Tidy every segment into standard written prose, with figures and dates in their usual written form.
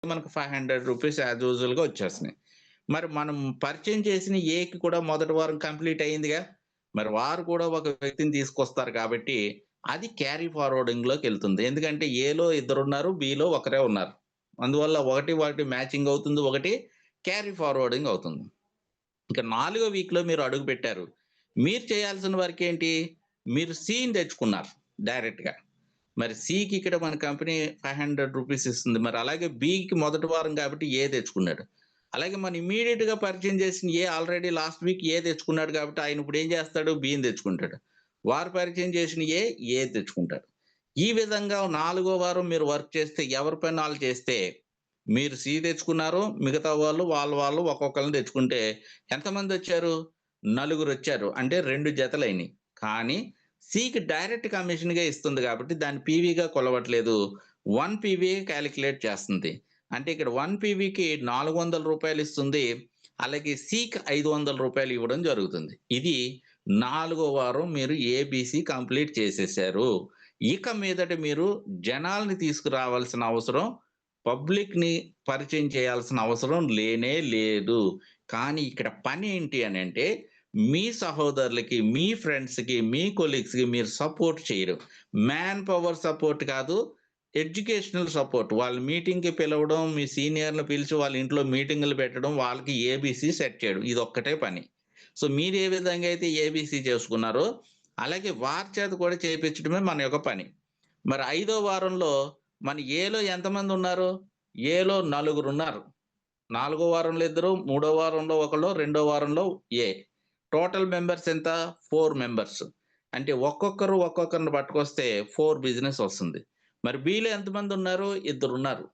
మనకు రూ. 500 యాజ్ యూజువల్‌గా వచ్చేస్తున్నాయి. మరి మనం పరిచయం చేసిన ఏకి కూడా మొదటి వారం కంప్లీట్ అయిందిగా. మరి వారు కూడా ఒక వ్యక్తిని తీసుకొస్తారు కాబట్టి, అది క్యారీ ఫార్వర్డింగ్‌లోకెళ్తుంది. ఎందుకంటే ఏలో ఇద్దరున్నారు, బిలో ఒకరే ఉన్నారు. అందువల్ల ఒకటి, ఒకటి మ్యాచింగ్ అవుతుంది. ఒకటి క్యారీ ఫార్వర్డింగ్ అవుతుంది. ఇక నాలుగో వీక్‌లో మీరు అడుగుపెట్టారు. మీరు చేయాల్సిన వర్కేంటి? మీరు సిని తెచ్చుకున్నారు డైరెక్ట్‌గా. మరి సికి ఇక్కడ మన కంపెనీ రూ. 500 ఇస్తుంది. మరి అలాగే బికి మొదటి వారం కాబట్టి ఏ తెచ్చుకున్నాడు. అలాగే మనం ఇమ్మీడియేట్‌గా పరిచయం చేసిన ఏ ఆల్రెడీ లాస్ట్ వీక్ ఏ తెచ్చుకున్నాడు కాబట్టి ఆయన ఇప్పుడు ఏం చేస్తాడు? బిని తెచ్చుకుంటాడు. వారు పరిచయం చేసిన ఏ తెచ్చుకుంటాడు. ఈ విధంగా నాలుగో వారం మీరు వర్క్ చేస్తే ఎవరి పని ఆళ్ళు చేస్తే మీరు సి తెచ్చుకున్నారు. మిగతా వాళ్ళు ఒక్కొక్కళ్ళని తెచ్చుకుంటే ఎంతమందొచ్చారు? నలుగురొచ్చారు. అంటే 2 జతలయినియి. కానీ సికి డైరెక్ట్ కమిషన్‌గా ఇస్తుంది కాబట్టి దాన్ని పీవీగా కొలవట్లేదు. 1 పీవీఏ కాలిక్యులేట్ చేస్తుంది. అంటే ఇక్కడ 1 పీవీకి రూ. 400 ఇస్తుంది. అలాగే సికి రూ. 500 ఇవ్వడం జరుగుతుంది. ఇది నాలుగో వారం మీరు ఏబీసీ కంప్లీట్ చేసేసారు. ఇక మీదట మీరు జనాల్ని తీసుకురావాల్సిన అవసరం పబ్లిక్‌ని పరిచయం చేయాల్సిన అవసరం లేనే లేదు. కానీ ఇక్కడ పనేంటి అనంటే, మీ సహోదరులకి, మీ ఫ్రెండ్స్‌కి, మీ కొలీగ్స్‌కి మీరు సపోర్ట్ చేయడం. మ్యాన్ పవర్ సపోర్ట్ కాదు, ఎడ్యుకేషనల్ సపోర్ట్. వాళ్ళ మీటింగ్‌కి పిలవడం, మీ సీనియర్‌లని పిలిచి వాళ్ళ ఇంట్లో మీటింగులు పెట్టడం, వాళ్ళకి ఏబీసీ సెట్ చేయడం. ఇదొక్కటే పని. సో, మీరు ఏ విధంగా అయితే ఏబీసీ చేసుకున్నారో, అలాగే వారి చేత కూడా చేపించడమే మన యొక్క పని. మరి ఐదో వారంలో మన ఏలో ఎంతమందున్నారు? ఏలో నలుగురున్నారు. నాలుగో వారంలో ఇద్దరు, మూడో వారంలో ఒకళ్ళు, రెండో వారంలో ఏ. టోటల్ మెంబర్స్ ఎంత? 4 మెంబర్స్. అంటే ఒక్కొక్కరు ఒక్కొక్కరిని పట్టుకొస్తే 4 బిజినెస్ వస్తుంది. మరి బిలో ఎంతమందున్నారు? ఇద్దరున్నారు.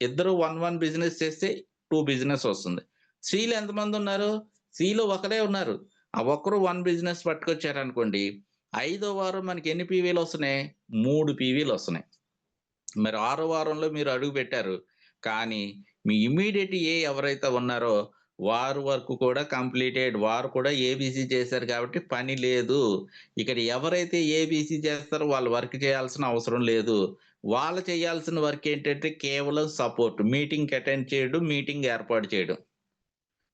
ఇద్దరు 1 బిజినెస్ చేస్తే 2 బిజినెస్ వస్తుంది. సిలో ఎంతమందున్నారు? సిలో ఒకరే ఉన్నారు. ఆ ఒక్కరు 1 బిజినెస్ పట్టుకొచ్చారనుకోండి, ఐదో వారం మనకి ఎన్ని పీవీలొస్తున్నాయి? 3 పీవీలొస్తున్నాయి. మరి ఆరో వారంలో మీరు అడుగుపెట్టారు. కానీ, మీ ఇమ్మీడియేట్ ఎవరైతే ఉన్నారో, వారి వర్క్ కూడా కంప్లీటెడ్. వారు కూడా ఏబీసీ చేశారు కాబట్టి పని లేదు. ఇక్కడ ఎవరైతే ఏబీసీ చేస్తారో వాళ్ళు వర్క్ చేయాల్సిన అవసరం లేదు. వాళ్ళు చేయాల్సిన వర్క్ ఏంటంటే కేవలం సపోర్ట్. మీటింగ్‌కి అటెండ్ చేయడం, మీటింగ్ ఏర్పాటు చేయడం.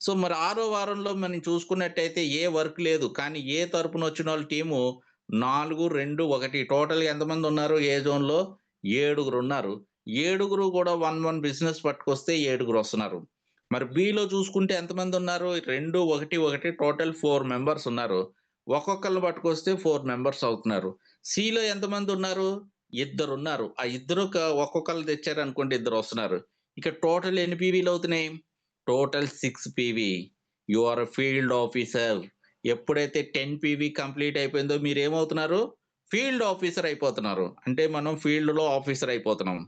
సో, మరి ఆరో వారంలో మనం చూసుకున్నట్టయితే ఏ వర్క్ లేదు. కానీ ఏ తరపునొచ్చినోళ్ళ టీము 4, 2, 1 టోటల్‌గా ఎంతమందున్నారు ఏ జోన్‌లో? ఏడుగురున్నారు. ఏడుగురు కూడా 1 బిజినెస్ పట్టుకొస్తే ఏడుగురొస్తున్నారు. మరి బిలో చూసుకుంటే ఎంతమందున్నారు? 2, 1, 1 టోటల్ 4 మెంబర్స్ ఉన్నారు. ఒక్కొక్కళ్ళని పట్టుకొస్తే 4 మెంబర్స్ అవుతున్నారు. సిలో ఎంతమందున్నారు? ఇద్దరున్నారు. ఆ ఇద్దరు ఒక్కొక్కళ్ళు తెచ్చారనుకోండి ఇద్దరొస్తున్నారు. ఇక టోటల్ ఎన్ని పీవీలవుతున్నాయి? Total 6 PV. You are a field officer. ఎప్పుడైతే 10 పీవీ కంప్లీట్ అయిపోయిందో మీరేమవుతున్నారు? ఫీల్డ్ ఆఫీసర్ అయిపోతున్నారు. అంటే మనం ఫీల్డ్‌లో ఆఫీసర్ అయిపోతున్నాం.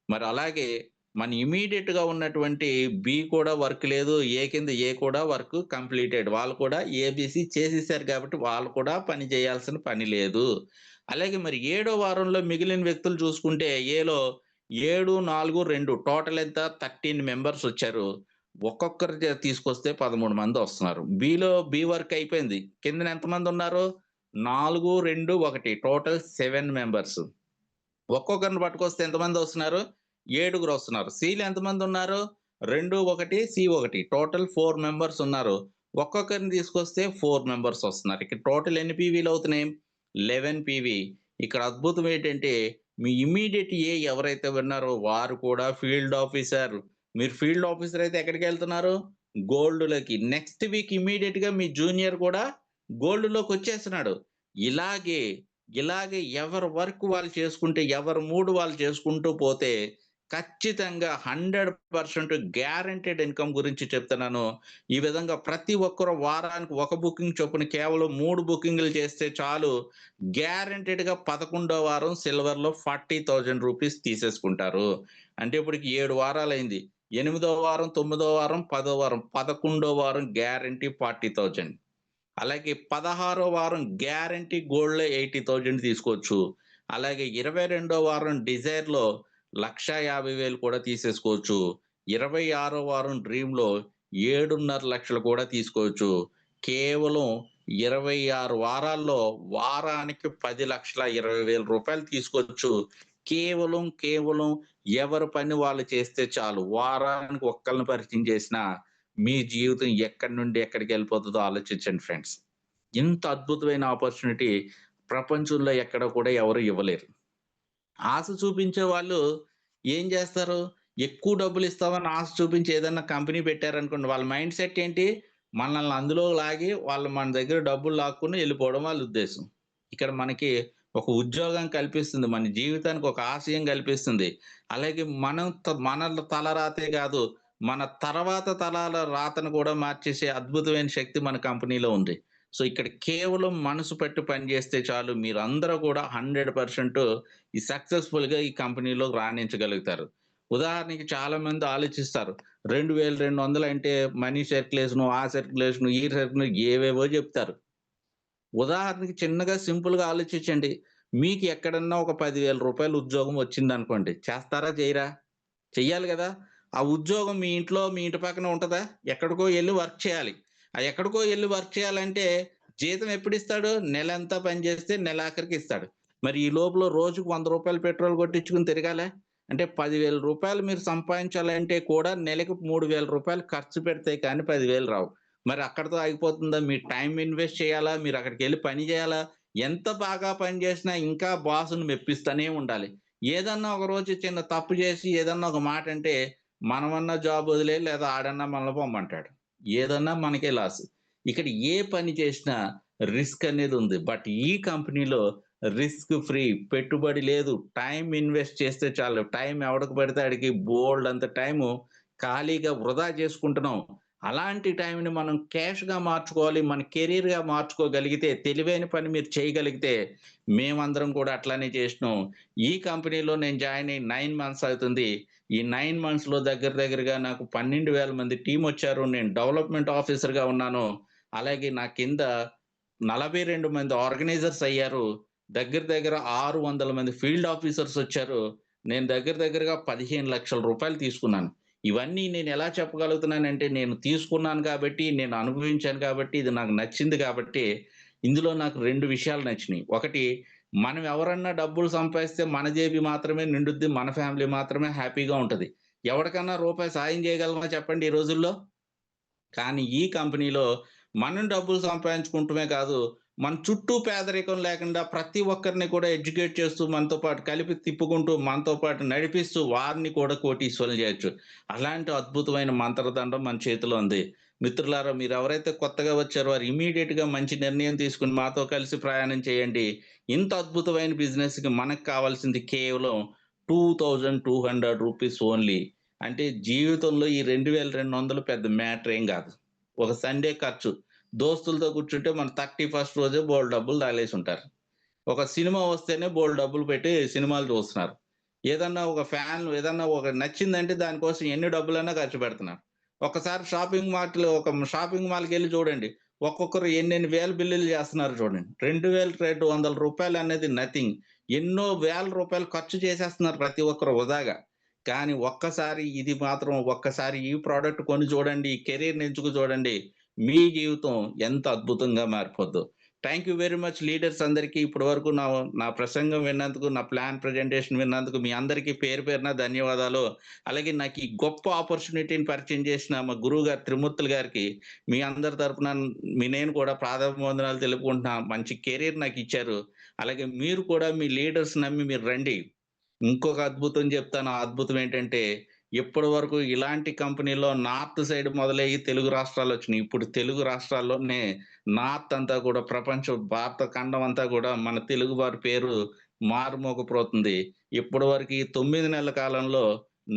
మరి అలాగే మన ఇమ్మీడియేట్‌గా ఉన్నటువంటి బి కూడా వర్క్ లేదు. ఏ కింద ఏ కూడా వర్క్ కంప్లీటెడ్. వాళ్ళు కూడా ఏబీసీ చేసేసారు కాబట్టి వాళ్ళు కూడా పని చేయాల్సిన పని లేదు. అలాగే మరి ఏడో వారంలో మిగిలిన వ్యక్తులు చూసుకుంటే ఏలో 7, 4, 2 టోటల్ ఎంత? 13 మెంబర్స్ వచ్చారు. ఒక్కొక్కరు తీసుకొస్తే 13 మందొస్తున్నారు. బి వర్క్ అయిపోయింది. కిందన ఎంతమందున్నారు? 4, 2, 1 టోటల్ 7 మెంబర్స్. ఒక్కొక్కరిని పట్టుకొస్తే ఎంతమందొస్తున్నారు? ఏడుగురొస్తున్నారు. సిలో ఎంతమందున్నారు? 2, 1, సి 1 టోటల్ 4 మెంబర్స్ ఉన్నారు. ఒక్కొక్కరిని తీసుకొస్తే 4 మెంబర్స్ వస్తున్నారు. ఇక్కడ టోటల్ ఎన్ని పీవీలవుతున్నాయి? 11 పీవీ. ఇక్కడ అద్భుతం ఏంటంటే, మీ ఇమ్మీడియేట్ ఎవరైతే ఉన్నారో వారు కూడా ఫీల్డ్ ఆఫీసర్. మీరు ఫీల్డ్ ఆఫీసర్ అయితే ఎక్కడికెళ్తున్నారు? గోల్డ్‌లోకి. నెక్స్ట్ వీక్ ఇమ్మీడియేట్‌గా మీ జూనియర్ కూడా గోల్డ్‌లోకొచ్చేస్తున్నాడు. ఇలాగే ఇలాగే ఎవరి వర్క్ వాళ్ళు చేసుకుంటే, ఎవరి మూడ్ వాళ్ళు చేసుకుంటూ పోతే, ఖచ్చితంగా 100% గ్యారంటీడ్ ఇన్‌కమ్ గురించి చెప్తున్నాను. ఈ విధంగా ప్రతి ఒక్కరు వారానికి ఒక బుకింగ్ చొప్పున కేవలం 3 బుకింగ్‌లు చేస్తే చాలు. గ్యారంటీడ్‌గా 11 వారం సిల్వర్‌లో రూ. 40,000 తీసేసుకుంటారు. అంటే ఇప్పటికి 7 వారాలైంది. ఎనిమిదో వారం, తొమ్మిదో వారం, పదో వారం, 11 వారం గ్యారంటీ 40,000. అలాగే 16 వారం గ్యారంటీ గోల్డ్‌లో 80,000 తీసుకోవచ్చు. అలాగే 22 వారం డిజైర్‌లో 1,50,000 కూడా తీసేసుకోవచ్చు. 26 వారం డ్రీమ్‌లో 7,50,000 కూడా తీసుకోవచ్చు. కేవలం 26 వారాల్లో వారానికి 10,20,000 తీసుకోవచ్చు. కేవలం ఎవరి పని వాళ్ళు చేస్తే చాలు. వారానికి ఒక్కళ్ళని పరిచయం చేసినా, మీ జీవితం ఎక్కడి నుండి ఎక్కడికెళ్ళిపోతదో ఆలోచించండి ఫ్రెండ్స్. ఇంత అద్భుతమైన ఆపర్చునిటీ ప్రపంచంలో ఎక్కడ కూడా ఎవరు ఇవ్వలేరు. ఆశ చూపించే వాళ్ళు ఏం జేస్తారు? ఎక్కువ డబ్బులిస్తామని ఆశ చూపించి ఏదన్నా కంపెనీ పెట్టారనుకోండి, వాళ్ళ మైండ్ సెట్ ఏంటి? మనల్ని అందులో లాగి వాళ్ళు మన దగ్గర డబ్బులు లాక్కొని ఎళ్ళిపోవడం వాళ్ళ ఉద్దేశం. ఇక్కడ మనకి ఒక ఉద్యోగం కల్పిస్తుంది. మన జీవితానికి ఒక ఆశయం కల్పిస్తుంది. అలాగే మన తలరాతే గాదు, మన తర్వాత తరాల రాతను కూడా మార్చేసే అద్భుతమైన శక్తి మన కంపెనీలో ఉంది. సో, ఇక్కడ కేవలం మనసు పెట్టి పని జేస్తే చాలు మీరందరూ కూడా 100% ఈ సక్సెస్‌ఫుల్‌గా ఈ కంపెనీలో రాణించగలుగుతారు. ఉదాహరణకి చాలామంది ఆలోచిస్తారు. 2200 అంటే మనీ సర్క్యులేషను, ఆ సర్క్యులేషను, ఈ సర్క్యులేషన్ ఏవేవో జెప్తారు. ఉదాహరణకి చిన్నగా సింపుల్‌గా ఆలోచించండి. మీకు ఎక్కడన్నా ఒక రూ. 10,000 ఉద్యోగం వచ్చిందనుకోండి. చేస్తారా? చేయరా? చెయ్యాలి గదా! ఆ ఉద్యోగం మీ ఇంట్లో, మీ ఇంటి పక్కన ఉంటదా? ఎక్కడికో ఎళ్లి వర్క్ చేయాలి. ఆ ఎక్కడికో ఎళ్లి వర్క్ చేయాలంటే జీతం ఎప్పుడిస్తాడు? నెలంతా పని చేస్తే నెలాఖరికి ఇస్తాడు. మరి ఈ లోపల రోజుకు రూ. 100 పెట్రోల్ కొట్టించుకొని తిరగాలా? అంటే రూ. 10,000 మీరు సంపాదించాలంటే కూడా నెలకు రూ. 3,000 ఖర్చు పెడితే కానీ 10,000 రావు. మరి అక్కడితో ఆగిపోతుందా? మీ టైమ్ ఇన్వెస్ట్ చేయాలా? మీరు అక్కడికెళ్లి పని చేయాలా? ఎంత బాగా పని చేసినా ఇంకా బాస్‌ని మెప్పిస్తూనే ఉండాలి. ఏదన్నా ఒక రోజు చిన్న తప్పు చేసి ఏదన్నా ఒక మాటంటే, మనమన్నా జాబ్ వదిలేయి లేదా ఆడన్నా మనల్ని పొమ్మంటాడు. ఏదన్నా మనకే లాస్. ఇక్కడ ఏ పని చేసినా రిస్క్ అనేదుంది. బట్ ఈ కంపెనీలో రిస్క్ ఫ్రీ. పెట్టుబడి లేదు. టైమ్ ఇన్వెస్ట్ చేస్తే చాలు. టైమ్ ఎవడికి పడితే ఆడికి బోలెడంత టైము ఖాళీగా వృధా చేసుకుంటున్నాం. అలాంటి టైంని మనం క్యాష్‌గా మార్చుకోవాలి. మన కెరియర్‌గా మార్చుకోగలిగితే, తెలివైన పని మీరు చేయగలిగితే, మేమందరం కూడా అట్లానే చేసినాం. ఈ కంపెనీలో నేను జాయిన్ అయ్యి 9 మంత్స్ అవుతుంది. ఈ 9 మంత్స్‌లో దగ్గర దగ్గరగా నాకు 12,000 మంది టీమొచ్చారు. నేను డెవలప్‌మెంట్ ఆఫీసర్‌గా ఉన్నాను. అలాగే నా కింద 42 మంది ఆర్గనైజర్స్ అయ్యారు. దగ్గర దగ్గర 600 మంది ఫీల్డ్ ఆఫీసర్స్ వచ్చారు. నేను దగ్గర దగ్గరగా రూ. 15,00,000 తీసుకున్నాను. ఇవన్నీ నేనెలా చెప్పగలుగుతున్నానంటే, నేను తీసుకున్నాను కాబట్టి, నేను అనుభవించాను కాబట్టి, ఇది నాకు నచ్చింది కాబట్టి, ఇందులో నాకు 2 విషయాలు నచ్చినియి. ఒకటి, మనం ఎవరన్నా డబ్బులు సంపాదిస్తే మన జేబు మాత్రమే నిండుద్ది. మన ఫ్యామిలీ మాత్రమే హ్యాపీగా ఉంటది. ఎవడికన్నా రూపాయి సాయం చేయగలమా చెప్పండి ఈ రోజుల్లో? కానీ ఈ కంపెనీలో మనం డబ్బులు సంపాదించుకుంటమే కాదు, మన చుట్టూ పేదరికం లేకుండా ప్రతి ఒక్కరిని కూడా ఎడ్యుకేట్ చేస్తూ, మనతో పాటు కలిపి తిప్పుకుంటూ, మనతో పాటు నడిపిస్తూ వారిని కూడా కోటీశ్వరులు చేయొచ్చు. అలాంటి అద్భుతమైన మంత్రదండం మన చేతిలో ఉంది. మిత్రులారా మీరెవరైతే కొత్తగా వచ్చారో వారు ఇమ్మీడియేట్‌గా మంచి నిర్ణయం తీసుకొని మాతో కలిసి ప్రయాణం చేయండి. ఇంత అద్భుతమైన బిజినెస్‌కి మనకు కావాల్సింది కేవలం రూ. 2200 ఓన్లీ. అంటే జీవితంలో ఈ 2200 పెద్ద మ్యాటర్ ఏం గాదు. ఒక సండే ఖర్చు. దోస్తులతో కూర్చుంటే మన 31st రోజే బోలెడు డబ్బులు తగిలేసుంటారు. ఒక సినిమా వస్తేనే బోలెడు డబ్బులు పెట్టి సినిమాలు చూస్తున్నారు. ఏదన్నా ఒక నచ్చిందంటే దాని కోసం ఎన్ని డబ్బులైనా ఖర్చు పెడుతున్నారు. ఒక్కసారి షాపింగ్ మాల్‌కెళ్లి చూడండి. ఒక్కొక్కరు ఎన్నెన్ని వేల బిల్లులు చేస్తున్నారు చూడండి. రూ. 2,200 అనేది నథింగ్. ఎన్నో వేల రూపాయలు ఖర్చు చేసేస్తున్నారు ప్రతి ఒక్కరు వృధాగా. కానీ ఒక్కసారి ఈ ప్రొడక్ట్ కొని చూడండి. ఈ కెరియర్‌ని ఎంచుకు చూడండి. మీ జీవితం ఎంత అద్భుతంగా మారిపోద్దో. Thank you very much leaders అందరికీ ఇప్పటి వరకు నా ప్రసంగం విన్నందుకు, నా ప్లాన్ ప్రజెంటేషన్ విన్నందుకు మీ అందరికీ పేరు పేరున ధన్యవాదాలు. అలాగే నాకు ఈ గొప్ప ఆపర్చునిటీని పరిచయం చేసిన మా గురువుగారు త్రిమూర్తులు గారికి మీ అందరి తరపున నేను కూడా పాదాభివందనాలు తెలుపుకుంటున్నా. మంచి కెరియర్ నాకిచ్చారు. అలాగే మీరు కూడా మీ లీడర్స్ నమ్మి మీరు రండి. ఇంకొక అద్భుతం జెప్తాను. ఆ అద్భుతం ఏంటంటే, ఇప్పటి వరకు ఇలాంటి కంపెనీలో నార్త్ సైడ్ మొదలయ్యి తెలుగు రాష్ట్రాలొచ్చినియి. ఇప్పుడు తెలుగు రాష్ట్రాల్లోనే నార్త్ అంతా కూడా భారత ఖండం అంతా గూడా మన తెలుగు వారి పేరు మారుమోగిపోతుంది. ఇప్పటి వరకు ఈ 9 నెలల కాలంలో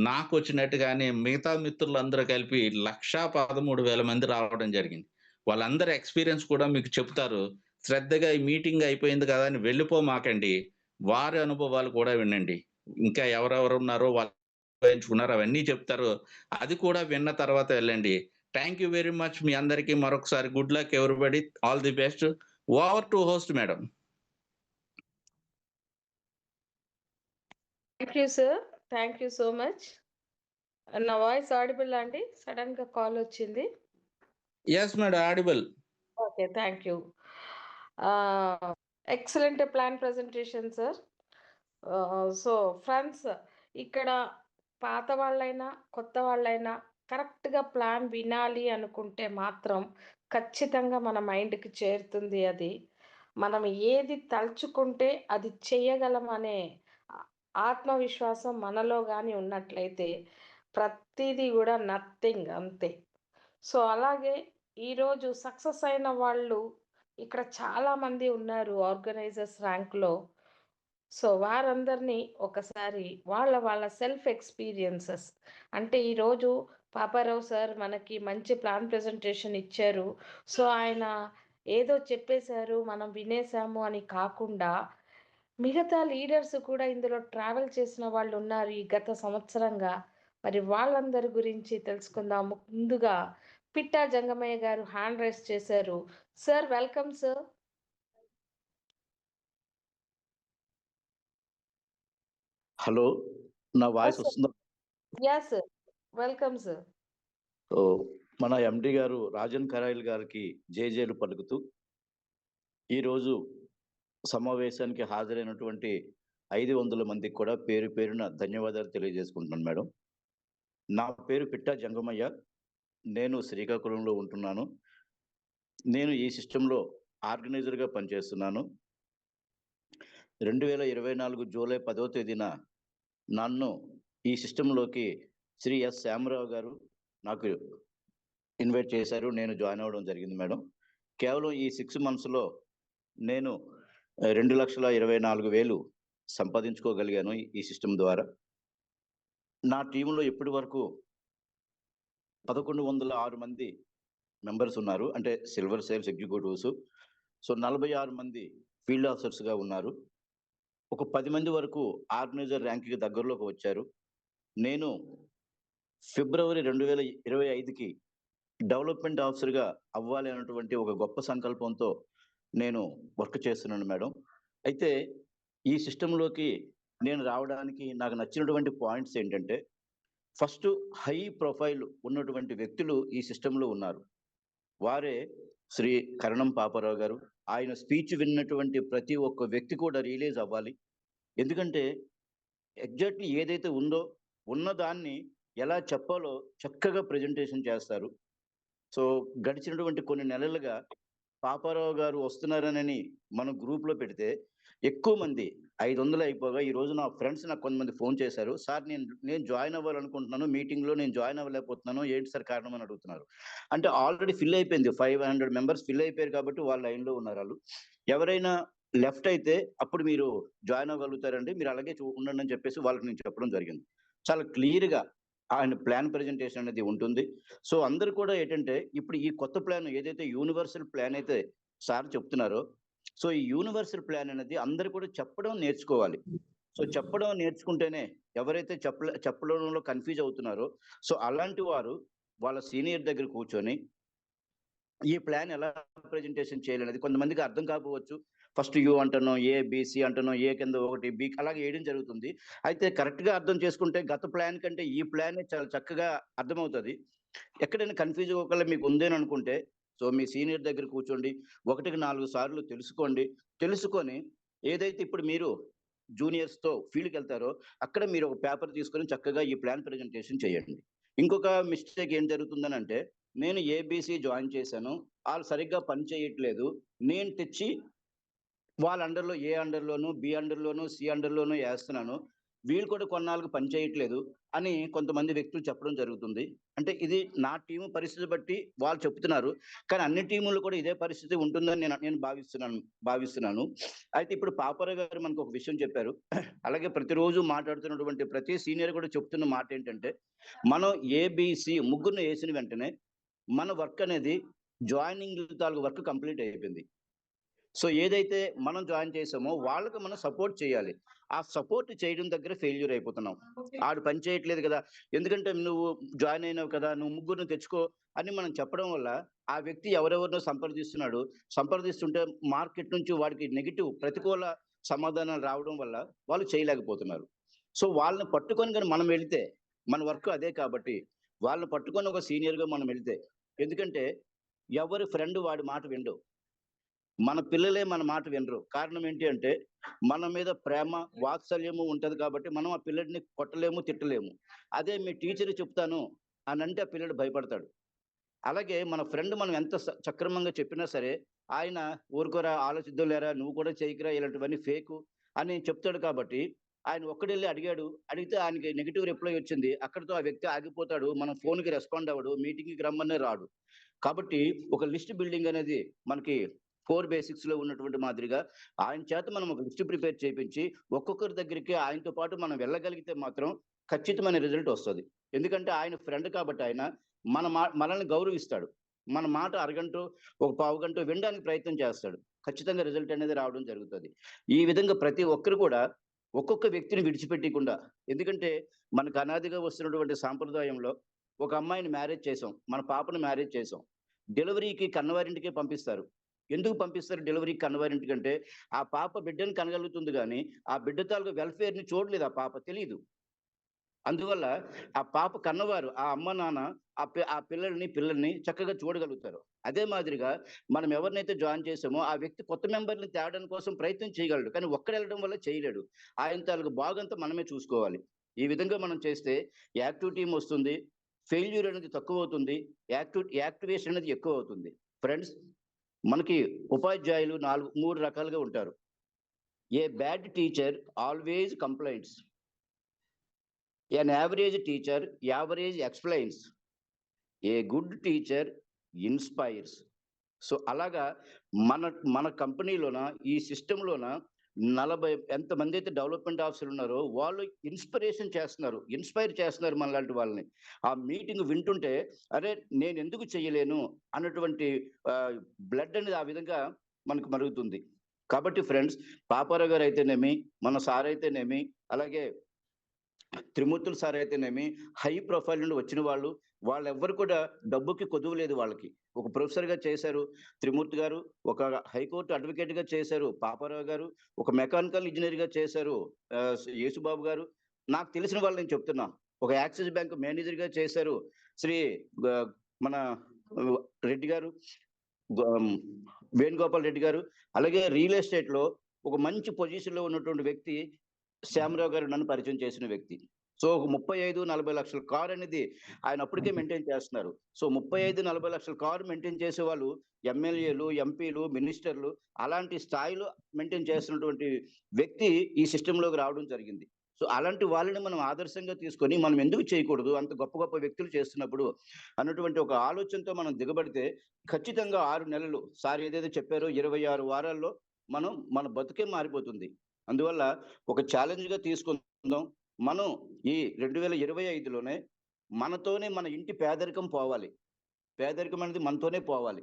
నాకొచ్చినట్టుగానే మిగతా మిత్రులందరూ కలిపి 1,13,000 మంది రావడం జరిగింది. వాళ్ళందరి ఎక్స్‌పీరియన్స్ కూడా మీకు చెప్తారు. శ్రద్ధగా ఈ మీటింగ్ అయిపోయింది కదా! అని వెళ్ళిపోమాకండి. వారి అనుభవాలు కూడా వినండి. ఇంకా ఎవరెవరున్నారో వాళ్ళు ఎంచుకున్నారో అవన్నీ చెప్తారు. అది కూడా విన్న తర్వాత వెళ్ళండి. థాంక్ యూ వెరీ మచ్ మీ అందరికి మరొకసారి good luck everybody. All the best. Over to host madam. Thank you sir. Thank you so much. నా వాయిస్ ఆడిబుల్లా అండి? సడెన్‌గా కాలొచ్చింది. Yes madam audible. Okay. Thank you. Excellent plan presentation sir. So friends ఇక్కడ పాత వాళ్ళైనా, కొత్త వాళ్ళైనా కరెక్ట్‌గా ప్లాన్ వినాలి అనుకుంటే మాత్రం ఖచ్చితంగా మన మైండ్‌కి చేరుతుంది అది. మనం ఏది తలుచుకుంటే అది చెయ్యగలం అనే ఆ ఆత్మవిశ్వాసం మనలో గాని ఉన్నట్లయితే ప్రతీదీ గూడా నథింగ్ అంతే. సో, అలాగే ఈరోజు సక్సెస్ అయిన వాళ్ళు ఇక్కడ చాలామంది ఉన్నారు ఆర్గనైజర్స్ ర్యాంక్‌లో. సో, వారందరినీ ఒకసారి వాళ్ళ సెల్ఫ్ ఎక్స్‌పీరియన్సెస్ అంటే ఈరోజు పాపారావు సార్ మనకి మంచి ప్లాన్ ప్రెజెంటేషన్ ఇచ్చారు. సో, ఆయన ఏదో చెప్పేశారు, మనం వినేసాము అని కాకుండా, మిగతా లీడర్స్ కూడా ఇందులో ట్రావెల్ చేసిన వాళ్ళున్నారు ఈ గత సంవత్సరంగా. మరి వాళ్ళందరి గురించి తెలుసుకుందాం. ముందుగా పిట్టా జంగమయ్య గారు హ్యాండ్ రైజ్ చేశారు. Sir welcome sir. హలో! నా వాయిస్ సార్. వస్తుందా? Yeah! Sir. Welcome sir. So, మన ఎండీ గారు రాజన్ కరాయిల్ గారికి జేజేలు పలుకుతూ, ఈరోజు సమావేశానికి హాజరైనటువంటి 500 మందికి కూడా పేరు పేరున ధన్యవాదాలు తెలియజేసుకుంటున్నాను మేడం. నా పేరు పిట్టా జంగమయ్య. నేను శ్రీకాకుళంలో ఉంటున్నాను. నేను ఈ సిస్టమ్‌లో ఆర్గనైజర్‌గా పనిచేస్తున్నాను. 2024 జూలై 10వ తేదీన నన్ను ఈ సిస్టమ్‌లోకి శ్రీ ఎస్. శ్యామరావు గారు నాకు ఇన్వైట్ చేశారు. నేను జాయిన్ అవ్వడం జరిగింది మేడం. కేవలం ఈ 6 మంత్స్‌లో నేను 2,24,000 సంపాదించుకోగలిగాను ఈ సిస్టమ్ ద్వారా. నా టీమ్‌లో ఇప్పటి వరకు 1,106 మంది మెంబర్స్ ఉన్నారు. అంటే సిల్వర్ సేల్స్ ఎగ్జిక్యూటివ్స్. సో, 46 మంది ఫీల్డ్ ఆఫీసర్స్‌గా ఉన్నారు. ఒక 10 మంది వరకు ఆర్గనైజర్ ర్యాంక్‌కి దగ్గరలోకి వచ్చారు. నేను ఫిబ్రవరి 2025కి డెవలప్‌మెంట్ ఆఫీసర్‌గా అవ్వాలి అన్నటువంటి ఒక గొప్ప సంకల్పంతో నేను వర్క్ చేస్తున్నాను మేడం. అయితే ఈ సిస్టమ్‌లోకి నేను రావడానికి నాకు నచ్చినటువంటి పాయింట్స్ ఏంటంటే, ఫస్ట్ హై ప్రొఫైల్ ఉన్నటువంటి వ్యక్తులు ఈ సిస్టమ్‌లో ఉన్నారు. వారే శ్రీ కరణం పాపారావు గారు. ఆయన స్పీచ్ విన్నటువంటి ప్రతి ఒక్క వ్యక్తి కూడా రియలైజ్ అవ్వాలి. ఎందుకంటే ఎగ్జాక్ట్‌లీ ఏదైతే ఉందో, ఉన్నదాన్ని ఎలా చెప్పాలో చక్కగా ప్రెజెంటేషన్ చేస్తారు. సో, గడిచినటువంటి కొన్ని నెలలుగా పాపారావు గారు వస్తున్నారనని మనం గ్రూప్‌లో పెడితే, ఎక్కువ మంది 500 అయిపోగా ఈరోజు నా ఫ్రెండ్స్ నాకు కొంతమంది ఫోన్ చేశారు. సార్ నేను జాయిన్ అవ్వాలనుకుంటున్నాను. మీటింగ్‌లో నేను జాయిన్ అవ్వలేకపోతున్నాను. ఏంటి సార్ కారణం అని అడుగుతున్నారు. అంటే ఆల్రెడీ ఫిల్ అయిపోయింది. 500 మెంబర్స్ ఫిల్ అయిపోయారు కాబట్టి వాళ్ళు లైన్‌లో ఉన్నారాళ్ళు. ఎవరైనా లెఫ్ట్ అయితే అప్పుడు మీరు జాయిన్ అవ్వగలుగుతారండి. మీరు అలాగే ఉండండి అని చెప్పేసి వాళ్ళకి నేను చెప్పడం జరిగింది. చాలా క్లియర్‌గా ఆయన ప్లాన్ ప్రెజెంటేషన్ అనేది ఉంటుంది. సో, అందరూ కూడా ఏంటంటే ఇప్పుడు ఈ కొత్త ప్లాన్ ఏదైతే యూనివర్సల్ ప్లాన్ అయితే సార్ చెప్తున్నారో, సో, ఈ యూనివర్సల్ ప్లాన్ అనేది అందరూ కూడా చెప్పడం నేర్చుకోవాలి. సో, చెప్పడం నేర్చుకుంటేనే ఎవరైతే చెప్పడంలో కన్‌ఫ్యూజ్ అవుతున్నారో, సో, అలాంటి వారు వాళ్ళ సీనియర్ దగ్గర కూర్చొని ఈ ప్లాన్ ఎలా ప్రెజెంటేషన్ చేయాలనేది కొంతమందికి అర్థం కాకపోవచ్చు. ఫస్ట్ యూ అంటున్నాం, ఏ, బి, సి అంటున్నాం. ఏ కింద ఒకటి, బి అలాగే ఏయడం జరుగుతుంది. అయితే కరెక్ట్‌గా అర్థం చేసుకుంటే గత ప్లాన్ కంటే ఈ ప్లానే చాలా చక్కగా అర్థమవుతది. ఎక్కడైనా కన్‌ఫ్యూజ్ ఒకవేళ మీకు ఉందని అనుకుంటే, సో, మీ సీనియర్ దగ్గర కూర్చోండి. 1కి 4 సార్లు తెలుసుకోండి. తెలుసుకొని ఏదైతే ఇప్పుడు మీరు జూనియర్స్‌తో ఫీల్డ్‌కెళ్తారో అక్కడ మీరు ఒక పేపర్ తీసుకొని చక్కగా ఈ ప్లాన్ ప్రెజెంటేషన్ చేయండి. ఇంకొక మిస్టేక్ ఏం జరుగుతుందనంటే, నేను ఏబీసీ జాయిన్ చేశాను. ఆళ్ళు సరిగ్గా పని చేయట్లేదు. నేను తెచ్చి వాళ్ళ అండర్‌లో ఏ అండర్‌లోనో, బి అండర్‌లోనో, సి అండర్‌లోనో ఏస్తున్నాను. వీళ్ళు కూడా కొన్నాళ్ళకి పని చేయట్లేదు అని కొంతమంది వ్యక్తులు చెప్పడం జరుగుతుంది. అంటే ఇది నా టీము పరిస్థితి బట్టి వాళ్ళు చెప్తున్నారు. కానీ అన్ని టీముల్లో కూడా ఇదే పరిస్థితి ఉంటుందని నేను నేను భావిస్తున్నాను. అయితే ఇప్పుడు పాపారావు గారు మనకు ఒక విషయం చెప్పారు. అలాగే ప్రతిరోజు మాట్లాడుతున్నటువంటి ప్రతి సీనియర్ కూడా చెప్తున్న మాట ఏంటంటే, మనం ఏబీసీ ముగ్గురిని ఏసిన వెంటనే మన వర్క్ అనేది జాయినింగ్ తాలూకు వర్క్ కంప్లీట్ అయిపోయింది. సో, ఏదైతే మనం జాయిన్ చేసామో వాళ్ళకి మనం సపోర్ట్ చేయాలి. ఆ సపోర్ట్ చేయడం దగ్గర ఫెయిల్యూర్ అయిపోతున్నాం. ఆడు పని చేయట్లేదు కదా! ఎందుకంటే నువ్వు జాయిన్ అయినావు కదా! నువ్వు ముగ్గురిని తెచ్చుకో అని మనం చెప్పడం వల్ల ఆ వ్యక్తి ఎవరెవరినో సంప్రదిస్తున్నాడు. సంప్రదిస్తుంటే మార్కెట్ నుంచి వాడికి నెగెటివ్ ప్రతికూల సమాధానాలు రావడం వల్ల వాళ్ళు చేయలేకపోతున్నారు. సో, వాళ్ళని పట్టుకొని గాని మనం వెళితే మన వర్క్ అదే కాబట్టి వాళ్ళని పట్టుకొని ఒక సీనియర్‌గా మనం వెళితే ఎందుకంటే ఎవరి ఫ్రెండ్ వాడి మాట వినడు. మన పిల్లలే మన మాట వినరు. కారణం ఏంటి అంటే, మన మీద ప్రేమ, వాత్సల్యము ఉంటది కాబట్టి మనం ఆ పిల్లోడిని కొట్టలేము, తిట్టలేము. అదే మీ టీచర్ చెప్తాను అనంటే ఆ పిల్లోడు భయపడతాడు. అలాగే మన ఫ్రెండ్ మనం ఎంత సక్రమంగా చెప్పినా సరే, ఆయన ఊరుకోరా, ఆలోచిద్దాం లేరా, నువ్వు కూడా చేయకురా, ఇలాంటివన్నీ ఫేకు అని చెప్తాడు కాబట్టి, ఆయన ఒక్కడెళ్లి అడిగాడు. అడిగితే ఆయనకి నెగెటివ్ రిప్లై వచ్చింది. అక్కడితో ఆ వ్యక్తి ఆగిపోతాడు. మనం ఫోన్‌కి రెస్పాండ్ అవ్వడు. మీటింగ్‌కి రమ్మన్నా రాడు. కాబట్టి ఒక లిస్ట్ బిల్డింగ్ అనేది మనకి కోర్ బేసిక్స్‌లో ఉన్నటువంటి మాదిరిగా ఆయన చేత మనం ఒక లిస్ట్ ప్రిపేర్ చేపించి, ఒక్కొక్కరి దగ్గరికి ఆయనతో పాటు మనం వెళ్ళగలిగితే మాత్రం ఖచ్చితమైన రిజల్ట్ వస్తది. ఎందుకంటే ఆయన ఫ్రెండ్ కాబట్టి ఆయన మనల్ని గౌరవిస్తాడు. మన మాట అరగంటో, ఒక పావుగంటో వినడానికి ప్రయత్నం చేస్తాడు. ఖచ్చితంగా రిజల్ట్ అనేది రావడం జరుగుతది. ఈ విధంగా ప్రతి ఒక్కరు కూడా ఒక్కొక్క వ్యక్తిని విడిచిపెట్టకుండా, ఎందుకంటే మనకు అనాదిగా వస్తున్నటువంటి సాంప్రదాయంలో ఒక అమ్మాయిని మ్యారేజ్ చేసాం. మన పాపను మ్యారేజ్ చేసాం. డెలివరీకి కన్నవారింటికే పంపిస్తారు. ఎందుకు పంపిస్తారు డెలివరీకి కన్నవారింటికంటే, ఆ పాప బిడ్డని కనగలుగుతుంది గానీ, ఆ బిడ్డ తాలూకు వెల్‌ఫేర్‌ని చూడలేదు ఆ పాప, తెలీదు. అందువల్ల ఆ పాప కన్నవారు, ఆ అమ్మ, నాన్న ఆ పిల్లల్ని చక్కగా చూడగలుగుతారు. అదే మాదిరిగా మనం ఎవరినైతే జాయిన్ చేసామో, ఆ వ్యక్తి కొత్త మెంబర్‌ని తేవడం కోసం ప్రయత్నం చేయగలడు. కానీ ఒక్కడెళ్ళడం వల్ల చేయలేడు. ఆయన తాలూకు బాగంతా మనమే చూసుకోవాలి. ఈ విధంగా మనం చేస్తే యాక్టివ్ టీమ్ వస్తుంది. ఫెయిల్యూర్ అనేది తక్కువవుతుంది. యాక్టివేషన్ అనేది ఎక్కువవుతుంది. ఫ్రెండ్స్, మనకి ఉపాధ్యాయులు 3 రకాలుగా ఉంటారు. ఏ bad teacher always complaints. An average teacher average explains. A good teacher inspires. So, అలాగా మన మన కంపెనీలోన, ఈ సిస్టమ్‌లోన 40 ఎంతమందైతే డెవలప్‌మెంట్ ఆఫీసర్‌లు ఉన్నారో, వాళ్ళు ఇన్‌స్పైర్ చేస్తున్నారు మనలాంటి వాళ్ళని. ఆ మీటింగ్ వింటుంటే, అరే! నేనెందుకు చేయలేను అన్నటువంటి బ్లడ్ అనేది ఆ విధంగా మనకు మరుగుతుంది. కాబట్టి ఫ్రెండ్స్, పాపారావు గారైతేనేమి, మన సార్ అయితేనేమి, అలాగే త్రిమూర్తులు సార్ అయితేనేమి, హై ప్రొఫైల్ నుండి వచ్చిన వాళ్ళు, వాళ్ళెవ్వరు కూడా డబ్బుకి కొదువు లేదు వాళ్ళకి. ఒక ప్రొఫెసర్‌గా చేశారు త్రిమూర్తి గారు, ఒక హైకోర్టు అడ్వకేట్‌గా చేశారు పాపారావు గారు, ఒక మెకానికల్ ఇంజినీర్‌గా చేశారు యేసుబాబు గారు. నాకు తెలిసిన వాళ్ళు నేను చెప్తున్నా. ఒక యాక్సిస్ బ్యాంక్ మేనేజర్‌గా చేశారు శ్రీ గ మన రెడ్డి గారు, గ వేణుగోపాల్ రెడ్డి గారు. అలాగే రియల్ ఎస్టేట్‌లో ఒక మంచి పొజిషన్‌లో ఉన్నటువంటి వ్యక్తి శ్యామరావు గారు నన్ను పరిచయం చేసిన వ్యక్తి. సో, ఒక 35, 40 లక్షల కార్ అనేది ఆయన అప్పటికే మెయింటైన్ చేస్తున్నారు. సో, 35, 40 లక్షల కారు మెయింటైన్ చేసేవాళ్ళు ఎమ్మెల్యేలు, ఎంపీలు, మినిస్టర్లు అలాంటి స్థాయిలో మెయింటైన్ చేస్తున్నటువంటి వ్యక్తి ఈ సిస్టమ్‌లోకి రావడం జరిగింది. సో, అలాంటి వాళ్ళని మనం ఆదర్శంగా తీసుకొని మనం ఎందుకు చేయకూడదు? అంత గొప్ప గొప్ప వ్యక్తులు చేస్తున్నప్పుడు అన్నటువంటి ఒక ఆలోచనతో మనం దిగబడితే ఖచ్చితంగా 6 నెలలు సార్ ఏదైతే చెప్పారో 26 వారాల్లో మన బతుకే మారిపోతుంది. అందువల్ల ఒక ఛాలెంజ్‌గా తీసుకుందాం. మనం ఈ 2025లోనే మనతోనే మన ఇంటి పేదరికం పోవాలి. పేదరికం అనేది మనతోనే పోవాలి.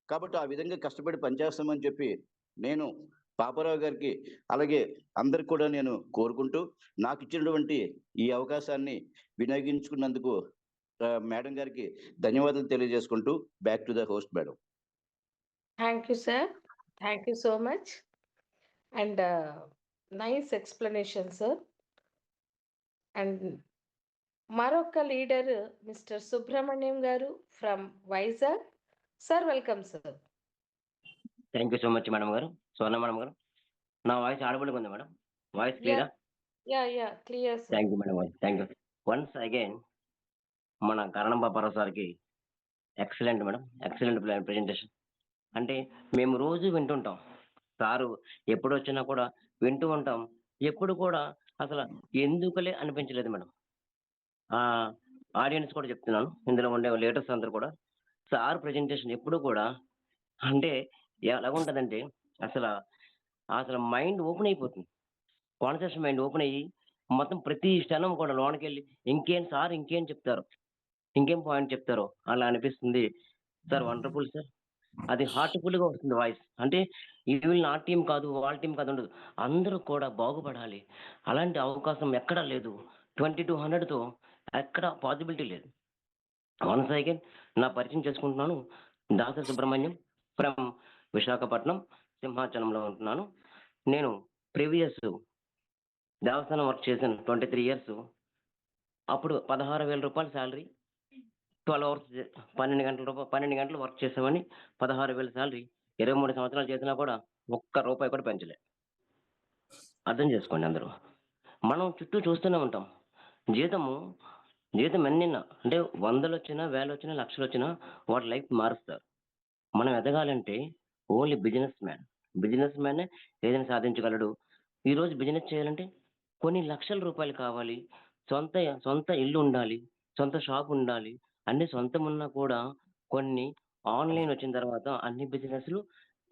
కాబట్టి ఆ విధంగా కష్టపడి పనిచేస్తామని చెప్పి నేను పాపారావు గారికి, అలాగే అందరికి కూడా నేను కోరుకుంటూ, నాకిచ్చినటువంటి ఈ అవకాశాన్ని వినియోగించుకున్నందుకు మేడం గారికి ధన్యవాదాలు తెలియజేసుకుంటూ back to the host madam. Thank you sir. Thank you so much. And nice explanation sir. And మరొక లీడర్ మిస్టర్ సుబ్రహ్మణ్యం గారు from Vizag. Sir welcome sir. Thank you so much madam గారు. స్వర్ణ మేడం గారు. నా వాయిస్ ఆడబుల్‌గా ఉందా మేడం? వాయిస్ యా క్లియరా? Clear sir. Thank you madam గారు. Thank you. వన్స్ అగైన్ మన కరణం పాపారావు సార్‌కి ఎక్సలెంట్ మేడం. Excellent presentation. అంటే మేము రోజు వింటుంటాం. సారు ఎప్పుడొచ్చినా కూడా వింటూ ఉంటాం. ఎప్పుడు కూడా అసల ఎందుకులే అనిపించలేదు మేడం. ఆడియన్స్ కూడా చెప్తున్నాను. ఇందులో ఉండే లీడర్స్ అందరూ కూడా సార్ ప్రెజెంటేషన్ ఎప్పుడు కూడా అంటే ఎలాగుంటదంటే అసల అసలు మైండ్ ఓపెన్ అయిపోతుంది. కాన్షియస్ మైండ్ ఓపెన్ అయ్యి మొత్తం ప్రతి క్షణం కూడా లోనకెళ్ళి ఇంకేం సార్ ఇంకేం చెప్తారో, ఇంకేం పాయింట్ చెప్తారో అలా అనిపిస్తుంది. Sir wonderful sir. అది హార్ట్‌ఫుల్‌గా వస్తుంది వాయిస్. అంటే వీళ్ళు నా టీమ్ కాదు, వాళ్ళ టీమ్ కాదు ఉండదు. అందరూ కూడా బాగుపడాలి. అలాంటి అవకాశం ఎక్కడా లేదు. 20-100తో ఎక్కడ పాసిబిలిటీ లేదు. వన్స్ అగైన్ నా పరిచయం చేసుకుంటున్నాను. డాక్టర్ సుబ్రహ్మణ్యం ఫ్రమ్ విశాఖపట్నం, సింహాచలంలో ఉంటున్నాను. నేను ప్రీవియస్ దేవస్థానం వర్క్ చేశాను 23 ఇయర్స్. అప్పుడు రూ. 16,000 సాలరీ. 12 అవర్స్ 12 గంటలు వర్క్ చేసామని 16,000 సాలరీ. 23 సంవత్సరాలు చేసినా కూడా ఒక్క రూపాయి కూడా పెంచలే. అర్థం చేసుకోండి అందరూ. మనం చుట్టూ చూస్తూనే ఉంటాం. జీతము జీతం ఎన్నిన్నా అంటే వందలొచ్చినా, వేలొచ్చినా, లక్షలొచ్చినా వాడి లైఫ్ మారుస్తారు. మనం ఎదగాలంటే ఓన్లీ బిజినెస్ మ్యానే ఏదైనా సాధించగలడు. ఈరోజు బిజినెస్ చేయాలంటే కొన్ని లక్షల రూపాయలు కావాలి. సొంత సొంత ఇల్లు ఉండాలి. సొంత షాప్ ఉండాలి. అన్నీ సొంతం ఉన్నా కూడా కొన్ని ఆన్‌లైన్ వచ్చిన తర్వాత అన్ని బిజినెస్‌లు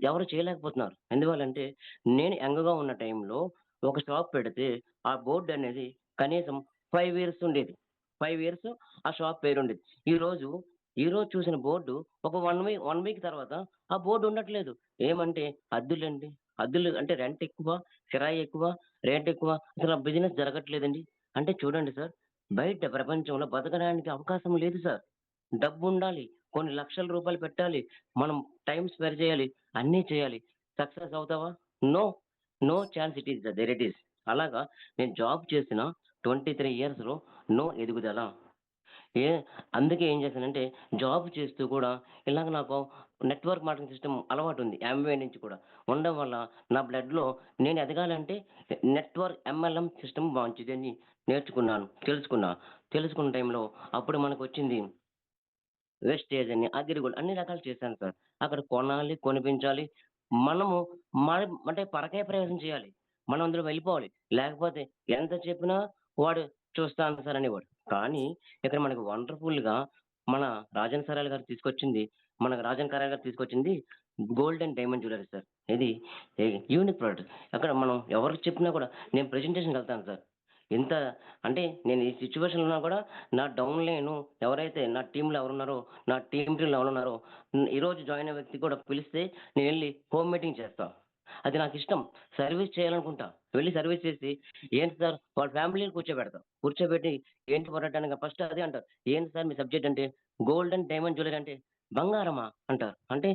ఎవరు చేయలేకపోతున్నారు. ఎందువల్లంటే నేను యంగ్‌గా ఉన్న టైంలో ఒక షాప్ పెడితే ఆ బోర్డ్ అనేది కనీసం 5 ఇయర్స్ ఉండేది. 5 ఇయర్స్ ఆ షాప్ పేరుండేది. ఈరోజు ఈరోజు చూసిన బోర్డు ఒక 1 వీక్ తర్వాత ఆ బోర్డ్ ఉండట్లేదు. ఏమంటే అద్దులండి. అద్దులు అంటే రెంట్ ఎక్కువ, కిరాయి ఎక్కువ, రేట్ ఎక్కువ. అసలు ఆ బిజినెస్ జరగట్లేదండి. అంటే చూడండి సార్, బయట ప్రపంచంలో బతకడానికి అవకాశం లేదు సార్. డబ్బుండాలి. కొన్ని లక్షల రూపాయలు పెట్టాలి. మనం టైమ్ స్పెండ్ చేయాలి. అన్నీ చేయాలి. సక్సెస్ అవుతావా? No. No chance it is there it is. అలాగా నేను జాబ్ చేసిన 23 ఇయర్స్‌లో నో ఎదుగుదల. ఏ అందుకే ఏం చేశానంటే జాబ్ చేస్తూ కూడా ఇలాగ నాకు నెట్వర్క్ మార్కెటింగ్ సిస్టమ్ అలవాటుంది. యామ్‌వే నుంచి కూడా. ఉండడం వల్ల నా బ్లడ్‌లో నేను ఎదగాలంటే నెట్వర్క్ ఎంఎల్ఎం సిస్టమ్ మంచిదని నేర్చుకున్నాను. తెలుసుకున్న టైంలో అప్పుడు మనకొచ్చింది వెస్టేజ్ అని, అగ్రిగోల్డ్ అన్ని రకాలు చేశాను సార్. అక్కడ కొనాలి, కొనిపించాలి. మనము మన అంటే పరకాయ ప్రవేశం చేయాలి. మనం అందులో వెళ్ళిపోవాలి. లేకపోతే ఎంత చెప్పినా వాడు చూస్తాను సార్ అనేవాడు. కానీ ఇక్కడ మనకు వండర్‌ఫుల్‌గా మన రాజన్ సరాయ్ గారు తీసుకొచ్చింది మనకు రాజన్ కరాయ్ గారు తీసుకొచ్చింది gold and diamond jewellery sir. ఇది యూనిక్ ప్రొడక్ట్. అక్కడ మనం ఎవరికి చెప్పినా కూడా నేను ప్రెజెంటేషన్‌కెళ్తాను సార్. ఇంత అంటే నేను ఈ సిట్యుయేషన్‌లో ఉన్నా కూడా నా డౌన్‌లైను ఎవరైతే నా టీమ్‌లో ఎవరున్నారో, నా టీమ్‌లో ఎవరున్నారో ఈరోజు జాయిన్ అయ్యే వ్యక్తి కూడా పిలిస్తే నేనెళ్ళి హోమ్ మీటింగ్ చేస్తా. అది నాకిష్టం. సర్వీస్ చేయాలనుకుంటా. వెళ్లి సర్వీస్ చేసి, "ఏంటి సార్" వాళ్ళ ఫ్యామిలీని కూర్చోబెడతా. కూర్చోబెట్టి, "ఏంటి ప్రొడక్ట్" అనగా ఫస్ట్ అదే అంటారు. "ఏంటి సార్ మీ సబ్జెక్ట్" అంటే, "గోల్డ్ అండ్ డైమండ్ జ్యువెలరీ" అంటే, "బంగారమా?" అంటారు. అంటే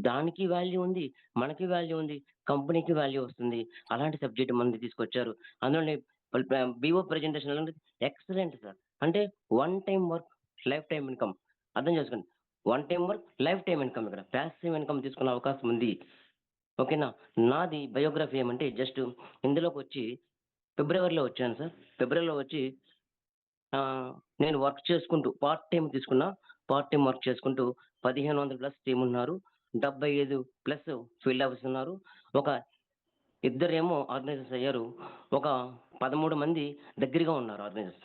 దానికి వాల్యూ ఉంది. మనకి వాల్యూ ఉంది. కంపెనీకి వాల్యూ వస్తుంది. అలాంటి సబ్జెక్ట్ మనది తీసుకొచ్చారు. అందులోని బీఓ ప్రెజెంటేషన్ ఎలా ఉంటది? Excellent sir. అంటే one time work, life time income. అర్థం చేసుకోండి. One time work, life time income ఇక్కడ. పాసివ్ ఇన్‌కమ్ తీసుకునే అవకాశం ఉంది. ఓకేనా? నాది బయోగ్రఫీ ఏమంటే జస్ట్ ఇందులోకొచ్చి ఫిబ్రవరిలో వచ్చాను సార్. ఫిబ్రవరిలో వచ్చి నేను వర్క్ చేసుకుంటూ పార్ట్ టైమ్ తీసుకున్నా. పార్ట్ టైమ్ వర్క్ చేసుకుంటూ 1500 ప్లస్ టీమ్ ఉన్నారు. 75 ప్లస్ ఫీల్డ్ ఆఫీసర్స్ ఉన్నారు. ఒక ఇద్దరేమో ఆర్గనైజర్స్ అయ్యారు. ఒక 13 మంది దగ్గరగా ఉన్నారు ఆర్గనైజర్స్.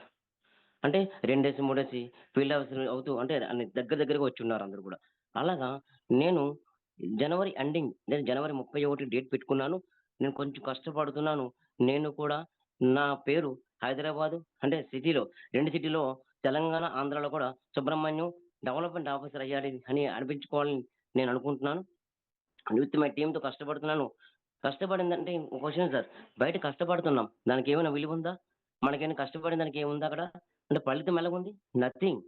అంటే 2 3 ఫీల్డ్ ఆఫీసర్ అవుతూ అంటే అన్ని దగ్గరగా వచ్చున్నారు అందరూ కూడా. అలాగా నేను జనవరి ఎండింగ్ నేను జనవరి 31 డేట్ పెట్టుకున్నాను. నేను కొంచెం కష్టపడుతున్నాను. నేను కూడా నా పేరు హైదరాబాదు అంటే సిటీలో 2 సిటీలో తెలంగాణ, ఆంధ్రాలో కూడా సుబ్రహ్మణ్యం డెవలప్‌మెంట్ ఆఫీసర్ అయ్యాలి అని అనిపించుకోవాలని నేను అనుకుంటున్నాను. విత్ మై టీమ్‌తో కష్టపడుతున్నాను. కష్టపడిందంటే ఒక క్వెషన్ సార్. బయట కష్టపడుతున్నాం. దానికేమైనా విలువుందా? మనకేమైనా కష్టపడిన దానికి ఏముందా అక్కడ? అంటే ఫలితం ఎలాగుంది? నథింగ్.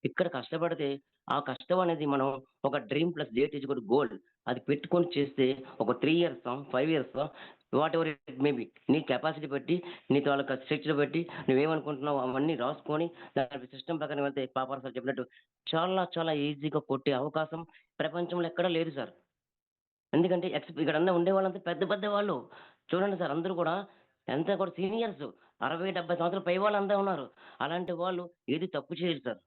ఇక్కడ కష్టపడితే ఆ కష్టం అనేది మనం ఒక dream plus date is equal to goal. అది పెట్టుకొని చేస్తే ఒక 3 ఇయర్సా, 5 ఇయర్సా వాటెవర్ ఇట్ మే బి నీ కెపాసిటీ బట్టి, నీ తాలూకా స్ట్రక్చర్ బట్టి నువ్వేమనుకుంటున్నావో అవన్నీ రాసుకొని దాని సిస్టమ్ ప్రకారం వెళ్తే పాపర్ సార్ చెప్పినట్టు చాలా చాలా ఈజీగా కొట్టే అవకాశం ప్రపంచంలో ఎక్కడా లేదు సార్. ఎందుకంటే ఇక్కడంతా ఉండేవాళ్ళంతా పెద్ద పెద్ద వాళ్ళు. చూడండి సార్ అందరూ కూడా అంతా కూడా సీనియర్స్. 60, 70 సంవత్సరాల పై వాళ్ళంతా ఉన్నారు. అలాంటి వాళ్ళు ఏది తప్పు చేయరు సార్.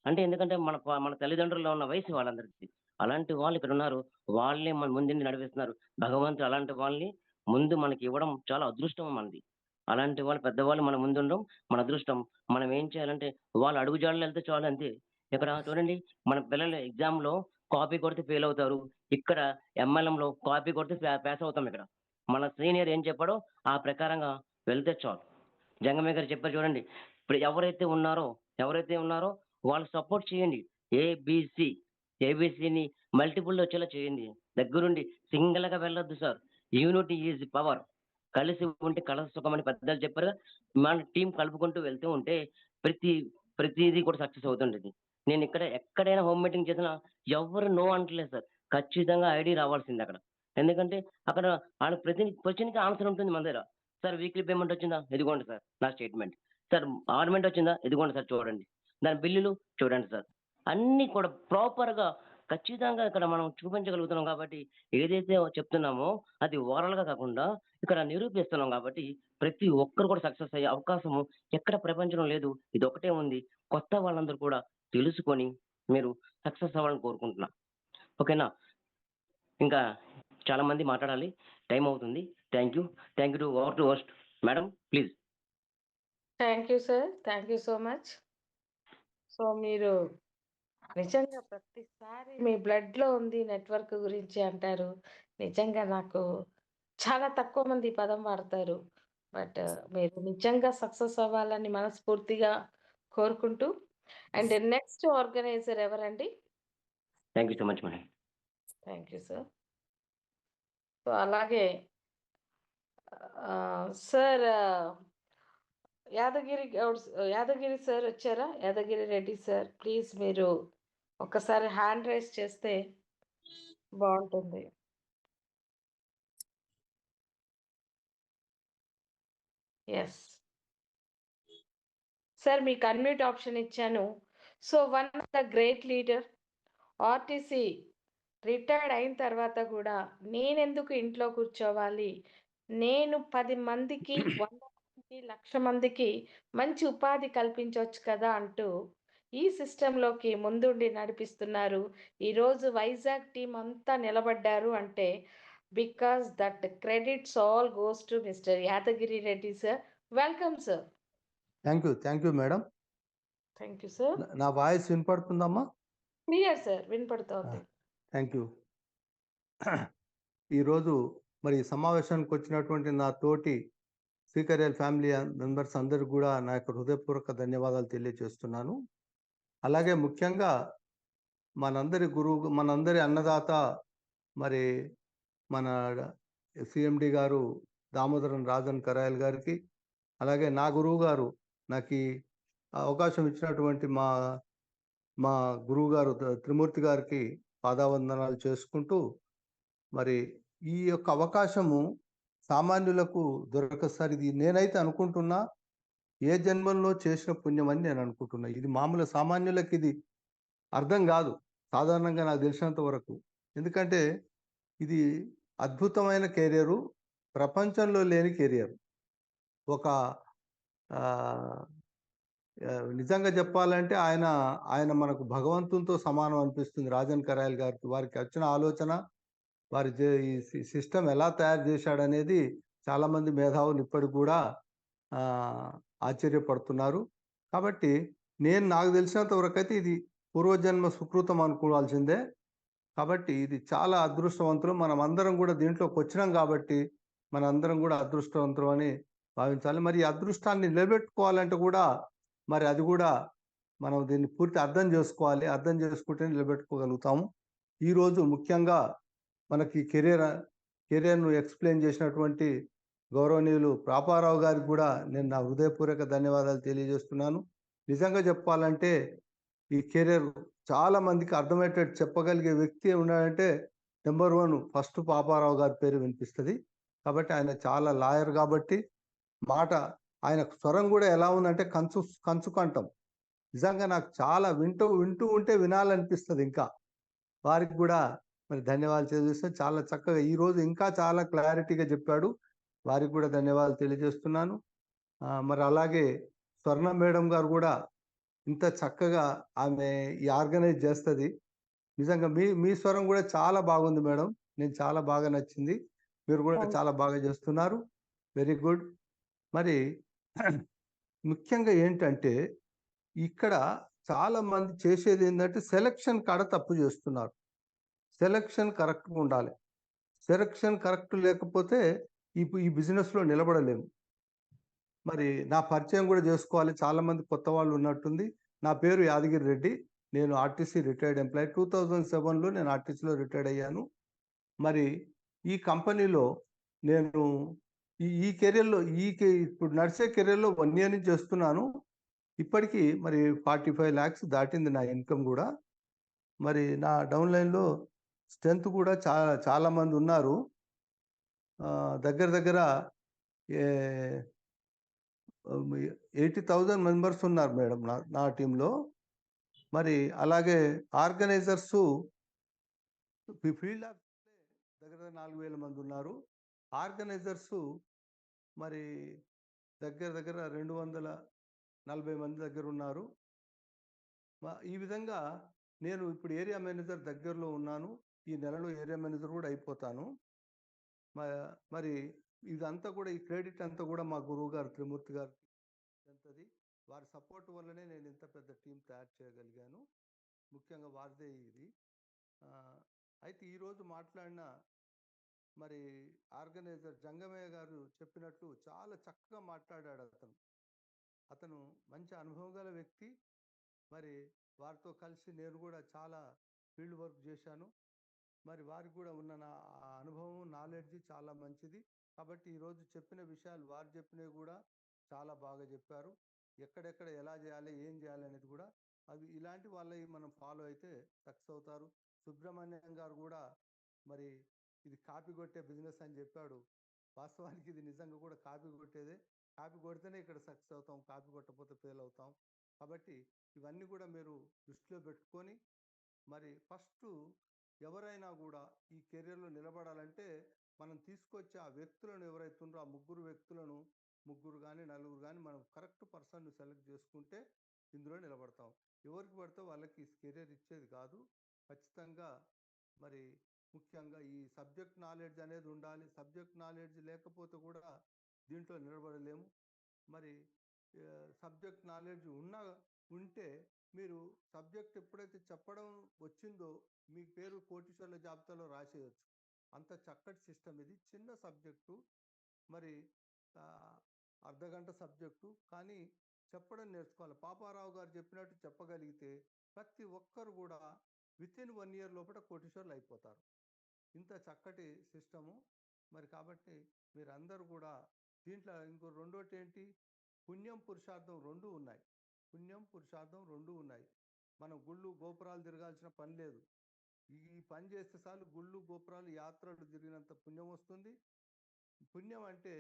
అంటే ఎందుకంటే మన తల్లిదండ్రుల్లో ఉన్న వయసు వాళ్ళందరికీ. అలాంటి వాళ్ళు ఇక్కడున్నారు. వాళ్ళే మన ముందుండి నడిపిస్తున్నారు. భగవంతుడు అలాంటి వాళ్ళని ముందు మనకివ్వడం చాలా అదృష్టం మనది. అలాంటి వాళ్ళు పెద్దవాళ్ళు మన ముందుండడం మన అదృష్టం. మనం ఏం చేయాలంటే వాళ్ళ అడుగుజాడల్లో ఎళ్తే చాలు అంతే. ఇక్కడ చూడండి మన పిల్లలు ఎగ్జామ్‌లో కాపీ కొడితే ఫెయిల్ అవుతారు. ఇక్కడ ఎంఎల్ఎంలో కాపీ కొడితే పాస్ అవుతాం ఇక్కడ. మన సీనియర్ ఏం చెప్పాడో ఆ ప్రకారంగా వెళ్తే చాలు. జంగమయ్య గారు చెప్పారు చూడండి. ఇప్పుడు ఎవరైతే ఉన్నారో వాళ్ళు సపోర్ట్ చేయండి. ఏబీసీ, ఏబీసీని మల్టిపుల్‌లో వచ్చేలా చేయండి. దగ్గరుండి సింగిల్‌గా వెళ్ళొద్దు సార్. Unity is power. కలిసి ఉంటే కలశ సుఖమని పెద్దలు చెప్పారుగా. మన టీమ్ కలుపుకుంటూ వెళ్తూ ఉంటే ప్రతి ప్రతీదీ కూడా సక్సెస్ అవుతుంటది. నేనిక్కడ ఎక్కడైనా హోమ్ మీటింగ్ చేసినా ఎవ్వరు నో అనట్లేదు సార్. ఖచ్చితంగా ఐడీ రావాల్సిందే అక్కడ. ఎందుకంటే అక్కడ ఆళ్ళ ప్రతి క్వెషన్‌కి ఆన్సర్ ఉంటుంది మన దగ్గర. సార్ వీక్లీ పేమెంట్ వచ్చిందా? ఇదిగోండి సార్ నా స్టేట్‌మెంట్. సార్ ఆర్నమెంట్ వచ్చిందా? ఇదిగోండి సార్ చూడండి. దాని బిల్లులు చూడండి సార్. అన్నీ కూడా ప్రాపర్‌గా ఖచ్చితంగా ఇక్కడ మనం చూపించగలుగుతున్నాం కాబట్టి, ఏదైతే చెప్తున్నామో అది ఓరల్‌గా కాకుండా ఇక్కడ నిరూపిస్తున్నాం కాబట్టి, ప్రతి ఒక్కరు కూడా సక్సెస్ అయ్యే అవకాశము ఎక్కడ ప్రపంచంలో లేదు. ఇదొక్కటే ఉంది. కొత్త వాళ్ళందరూ కూడా తెలుసుకొని మీరు సక్సెస్ అవ్వాలని కోరుకుంటున్నా. ఓకేనా? ఇంకా చాలా మంది మాట్లాడాలి. టైం అవుతుంది. Thank you. Thank you to over to host. Madam please. Thank you sir. Thank you so much. So, మీరు నిజంగా ప్రతిసారి మీ బ్లడ్‌లో ఉంది నెట్‌వర్క్ గురించి అంటారు. నిజంగా నాకు చాలా తక్కువ మంది ఈ పదం వాడతారు. బట్ మీరు నిజంగా సక్సెస్ అవ్వాలని మనస్ఫూర్తిగా కోరుకుంటూ అండ్ నెక్స్ట్ ఆర్గనైజర్ ఎవరండి? Thank you so much madam. Thank you sir. So, అలాగే సార్ యాదగిరి సార్ వచ్చారా? యాదగిరి రెడ్డి సార్ ప్లీజ్ మీరు ఒక్కసారి హ్యాండ్ రైజ్ చేస్తే బావుంటుంది. యెస్. సార్ మీకు అన్‌మ్యూట్ ఆప్షన్ ఇచ్చాను. So, one of the great leader RTC retired అయిన తర్వాత గూడా నేనెందుకు ఇంట్లో కూర్చోవాలి? నేను 10 మందికి, 100 మందికి, 1,00,000 మందికి మంచి ఉపాధి కల్పించొచ్చు కదా! అంటూ ఈ సిస్టమ్‌లోకి ముందుండి నడిపిస్తున్నారు. ఈరోజు వైజాగ్ టీమ్ అంతా నిలబడ్డారు అంటే because that credits all goes to mister Yadagiri Reddy sir. Welcome sir. Thank you madam. Thank you sir. నా వాయిస్ వినపడుతుందమ్మా? Clear sir. వినపడుతోంది. Thank you. ఈరోజు మరి సమావేశానికి వచ్చినటువంటి నా తోటి శ్రీకర్యాల్ ఫ్యామిలీ మెంబర్స్ అందరికి కూడా నా యొక్క హృదయపూర్వక ధన్యవాదాలు తెలియజేస్తున్నాను. అలాగే ముఖ్యంగా మనందరి గురువు, మనందరి అన్నదాత మరి మన సిఎండి గారు దామోదరం రాజన్ కరాయల్ గారికి, అలాగే నా గురువు గారు నాకు ఈ అవకాశం ఇచ్చినటువంటి మా గురువు గారు త్రిమూర్తి గారికి పాదావందనాలు చేసుకుంటూ, మరి ఈ యొక్క అవకాశము సామాన్యులకు దొరకదు సార్. ఇది నేనైతే అనుకుంటున్నా, ఏ జన్మల్లో చేసిన పుణ్యం అని నేను అనుకుంటున్నా. ఇది మామూలు సామాన్యులకి ఇది అర్థం కాదు, సాధారణంగా నాకు తెలిసినంత వరకు. ఎందుకంటే ఇది అద్భుతమైన కెరియరు, ప్రపంచంలో లేని కెరియర్. ఒక నిజంగా చెప్పాలంటే ఆయన మనకు భగవంతునితో సమానం అనిపిస్తుంది. రాజన్ కరాయల్ గారికి, వారికి వచ్చిన ఆలోచన, వారి ఈ సిస్టమ్ ఎలా తయారు చేశాడనేది చాలామంది మేధావులు ఇప్పటికి కూడా ఆశ్చర్యపడుతున్నారు. కాబట్టి నాకు తెలిసినంత వరకు అయితే ఇది పూర్వజన్మ సుకృతం అనుకోవాల్సిందే. కాబట్టి ఇది చాలా అదృష్టవంతులు. మనం అందరం కూడా దీంట్లోకి వచ్చినాం కాబట్టి మనందరం కూడా అదృష్టవంతులు అని భావించాలి. మరి ఈ అదృష్టాన్ని నిలబెట్టుకోవాలంటే కూడా మరి అది కూడా మనం దీన్ని పూర్తి అర్థం చేసుకోవాలి. అర్థం చేసుకుంటే నిలబెట్టుకోగలుగుతాము. ఈరోజు ముఖ్యంగా మనకి కెరియర్ను ఎక్స్ప్లెయిన్ చేసినటువంటి గౌరవనీయులు పాపారావు గారికి కూడా నేను నా హృదయపూర్వక ధన్యవాదాలు తెలియజేస్తున్నాను. నిజంగా చెప్పాలంటే ఈ కెరియర్ చాలా మందికి అర్థమయ్యేటట్టు చెప్పగలిగే వ్యక్తి ఉన్నాడంటే నెంబర్ 1 ఫస్ట్ పాపారావు గారి పేరు వినిపిస్తుంది. కాబట్టి ఆయన చాలా లాయర్ కాబట్టి మాట, ఆయన స్వరం కూడా ఎలా ఉందంటే కంచు కంఠం. నిజంగా నాకు చాలా వింటూ ఉంటే వినాలనిపిస్తుంది. ఇంకా వారికి కూడా మరి ధన్యవాదాలు తెలియజేస్తే చాలా చక్కగా ఈరోజు ఇంకా చాలా క్లారిటీగా చెప్పాడు. వారికి కూడా ధన్యవాదాలు తెలియజేస్తున్నాను. మరి అలాగే స్వర్ణ మేడం గారు కూడా ఇంత చక్కగా ఆమె ఈ ఆర్గనైజ్ చేస్తుంది. నిజంగా మీ స్వరం కూడా చాలా బాగుంది మేడం. నేను చాలా బాగా నచ్చింది. మీరు కూడా చాలా బాగా చేస్తున్నారు. Very good. మరి ముఖ్యంగా ఏంటంటే ఇక్కడ చాలా మంది చేసేది ఏంటంటే సెలక్షన్ కాడ తప్పు చేస్తున్నారు. సెలక్షన్ కరెక్ట్గా ఉండాలి. సెలక్షన్ కరెక్ట్ లేకపోతే ఈ బిజినెస్లో నిలబడలేము. మరి నా పరిచయం కూడా చేసుకోవాలి. చాలా మంది కొత్త వాళ్ళు ఉన్నట్టుంది. నా పేరు యాదగిరి రెడ్డి. నేను ఆర్టీసీ రిటైర్డ్ ఎంప్లాయీ. 2007లో నేను ఆర్టీసీలో రిటైర్డ్ అయ్యాను. మరి ఈ కంపెనీలో నేను ఈ కెరియర్లో ఇప్పుడు నడిచే కెరియర్లో 1 ఇయర్ నుంచి చేస్తున్నాను. ఇప్పటికీ మరి 45 lakhs దాటింది నా ఇన్కమ్ కూడా. మరి నా డౌన్ లైన్లో స్ట్రెంత్ కూడా చాలా మంది ఉన్నారు. దగ్గర 80,000 మెంబర్స్ ఉన్నారు మేడం నా టీంలో. మరి అలాగే ఆర్గనైజర్స్ ఫీల్డ్ దగ్గర 4,000 మంది ఉన్నారు. ఆర్గనైజర్స్ మరి దగ్గర 240 మంది దగ్గర ఉన్నారు. ఈ విధంగా నేను ఇప్పుడు ఏరియా మేనేజర్ దగ్గరలో ఉన్నాను. ఈ నెలలో ఏరియా మేనేజర్ కూడా అయిపోతాను. మరి ఇదంతా కూడా, ఈ క్రెడిట్ అంతా కూడా మా గురువు గారు త్రిమూర్తి గారు చెందుతుంది. వారి సపోర్ట్ వల్లనే నేను ఇంత పెద్ద టీం తయారు చేయగలిగాను. ముఖ్యంగా వారిదే ఇది. అయితే ఈరోజు మాట్లాడిన మరి ఆర్గనైజర్ జంగమయ్య గారు చెప్పినట్టు చాలా చక్కగా మాట్లాడాడు. అతను మంచి అనుభవం గల వ్యక్తి. మరి వారితో కలిసి నేను కూడా చాలా ఫీల్డ్ వర్క్ చేశాను. మరి వారికి కూడా ఉన్న నా అనుభవం, నాలెడ్జ్ చాలా మంచిది. కాబట్టి ఈరోజు చెప్పిన విషయాలు, వారు చెప్పినవి కూడా చాలా బాగా చెప్పారు. ఎక్కడెక్కడ ఎలా చేయాలి, ఏం చేయాలి అనేది కూడా, అవి ఇలాంటి వాళ్ళవి మనం ఫాలో అయితే సక్సెస్ అవుతారు. సుబ్రహ్మణ్యం గారు కూడా మరి ఇది కాపీ కొట్టే బిజినెస్ అని చెప్పాడు. వాస్తవానికి ఇది నిజంగా కూడా కాపీ కొట్టేదే. కాపీ కొడితేనే ఇక్కడ సక్సెస్ అవుతాం, కాపీ కొట్టకపోతే ఫెయిల్ అవుతాం. కాబట్టి ఇవన్నీ కూడా మీరు దృష్టిలో పెట్టుకొని, మరి ఫస్ట్ ఎవరైనా కూడా ఈ కెరియర్లో నిలబడాలంటే మనం తీసుకొచ్చే ఆ వ్యక్తులను ఎవరైతే ఉన్నారో, ఆ ముగ్గురు వ్యక్తులను, ముగ్గురు కానీ నలుగురు కానీ మనం కరెక్ట్ పర్సన్ను సెలెక్ట్ చేసుకుంటే ఇందులో నిలబడతాం. ఎవరికి పడితే వాళ్ళకి కెరియర్ ఇచ్చేది కాదు. ఖచ్చితంగా మరి ముఖ్యంగా ఈ సబ్జెక్ట్ నాలెడ్జ్ అనేది ఉండాలి. సబ్జెక్ట్ నాలెడ్జ్ లేకపోతే కూడా దీంట్లో నిలబడలేము. మరి సబ్జెక్ట్ నాలెడ్జ్ ఉంటే మీరు సబ్జెక్ట్ ఎప్పుడైతే చెప్పడం వచ్చిందో మీ పేరు కోటీశ్వర్ల జాబితాలో రాసేయచ్చు. అంత చక్కటి సిస్టమ్ ఇది. చిన్న సబ్జెక్టు, మరి అర్ధగంట సబ్జెక్టు, కానీ చెప్పడం నేర్చుకోవాలి. పాపారావు గారు చెప్పినట్టు చెప్పగలిగితే ప్రతి ఒక్కరు కూడా వితిన్ 1 year లోపల కోటీశ్వర్లు అయిపోతారు. ఇంత చక్కటి సిస్టము. మరి కాబట్టి మీరందరూ కూడా దీంట్లో ఇంకో రెండోటి ఏంటి, పుణ్యం పురుషార్థం రెండూ ఉన్నాయి. పుణ్యం పురుషార్థం రెండూ ఉన్నాయి. మనం గుళ్ళు గోపురాలు తిరగాల్సిన పని లేదు. ఈ పని చేస్తే చాలు గుళ్ళు గోపురాలు యాత్రలు తిరిగినంత పుణ్యం వస్తుంది. పుణ్యం అంటే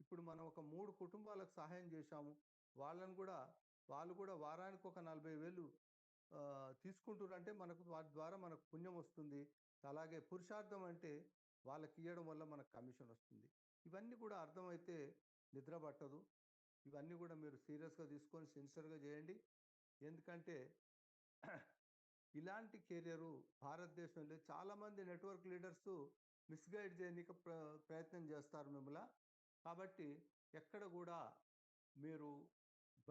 ఇప్పుడు మనం ఒక 3 కుటుంబాలకు సహాయం చేశాము. వాళ్ళు కూడా వారానికి ఒక 40,000 తీసుకుంటున్నారంటే వాటి ద్వారా మనకు పుణ్యం వస్తుంది. అలాగే పురుషార్థం అంటే వాళ్ళకి ఇవ్వడం వల్ల మనకు కమిషన్ వస్తుంది. ఇవన్నీ కూడా అర్థమైతే నిద్ర పట్టదు. ఇవన్నీ కూడా మీరు సీరియస్గా తీసుకొని సిన్సియర్గా చేయండి. ఎందుకంటే ఇలాంటి కెరియరు భారతదేశంలో చాలామంది నెట్వర్క్ లీడర్స్ మిస్గైడ్ చేయడానికి ప్రయత్నం చేస్తారు మిమ్మల్ని. కాబట్టి ఎక్కడ కూడా మీరు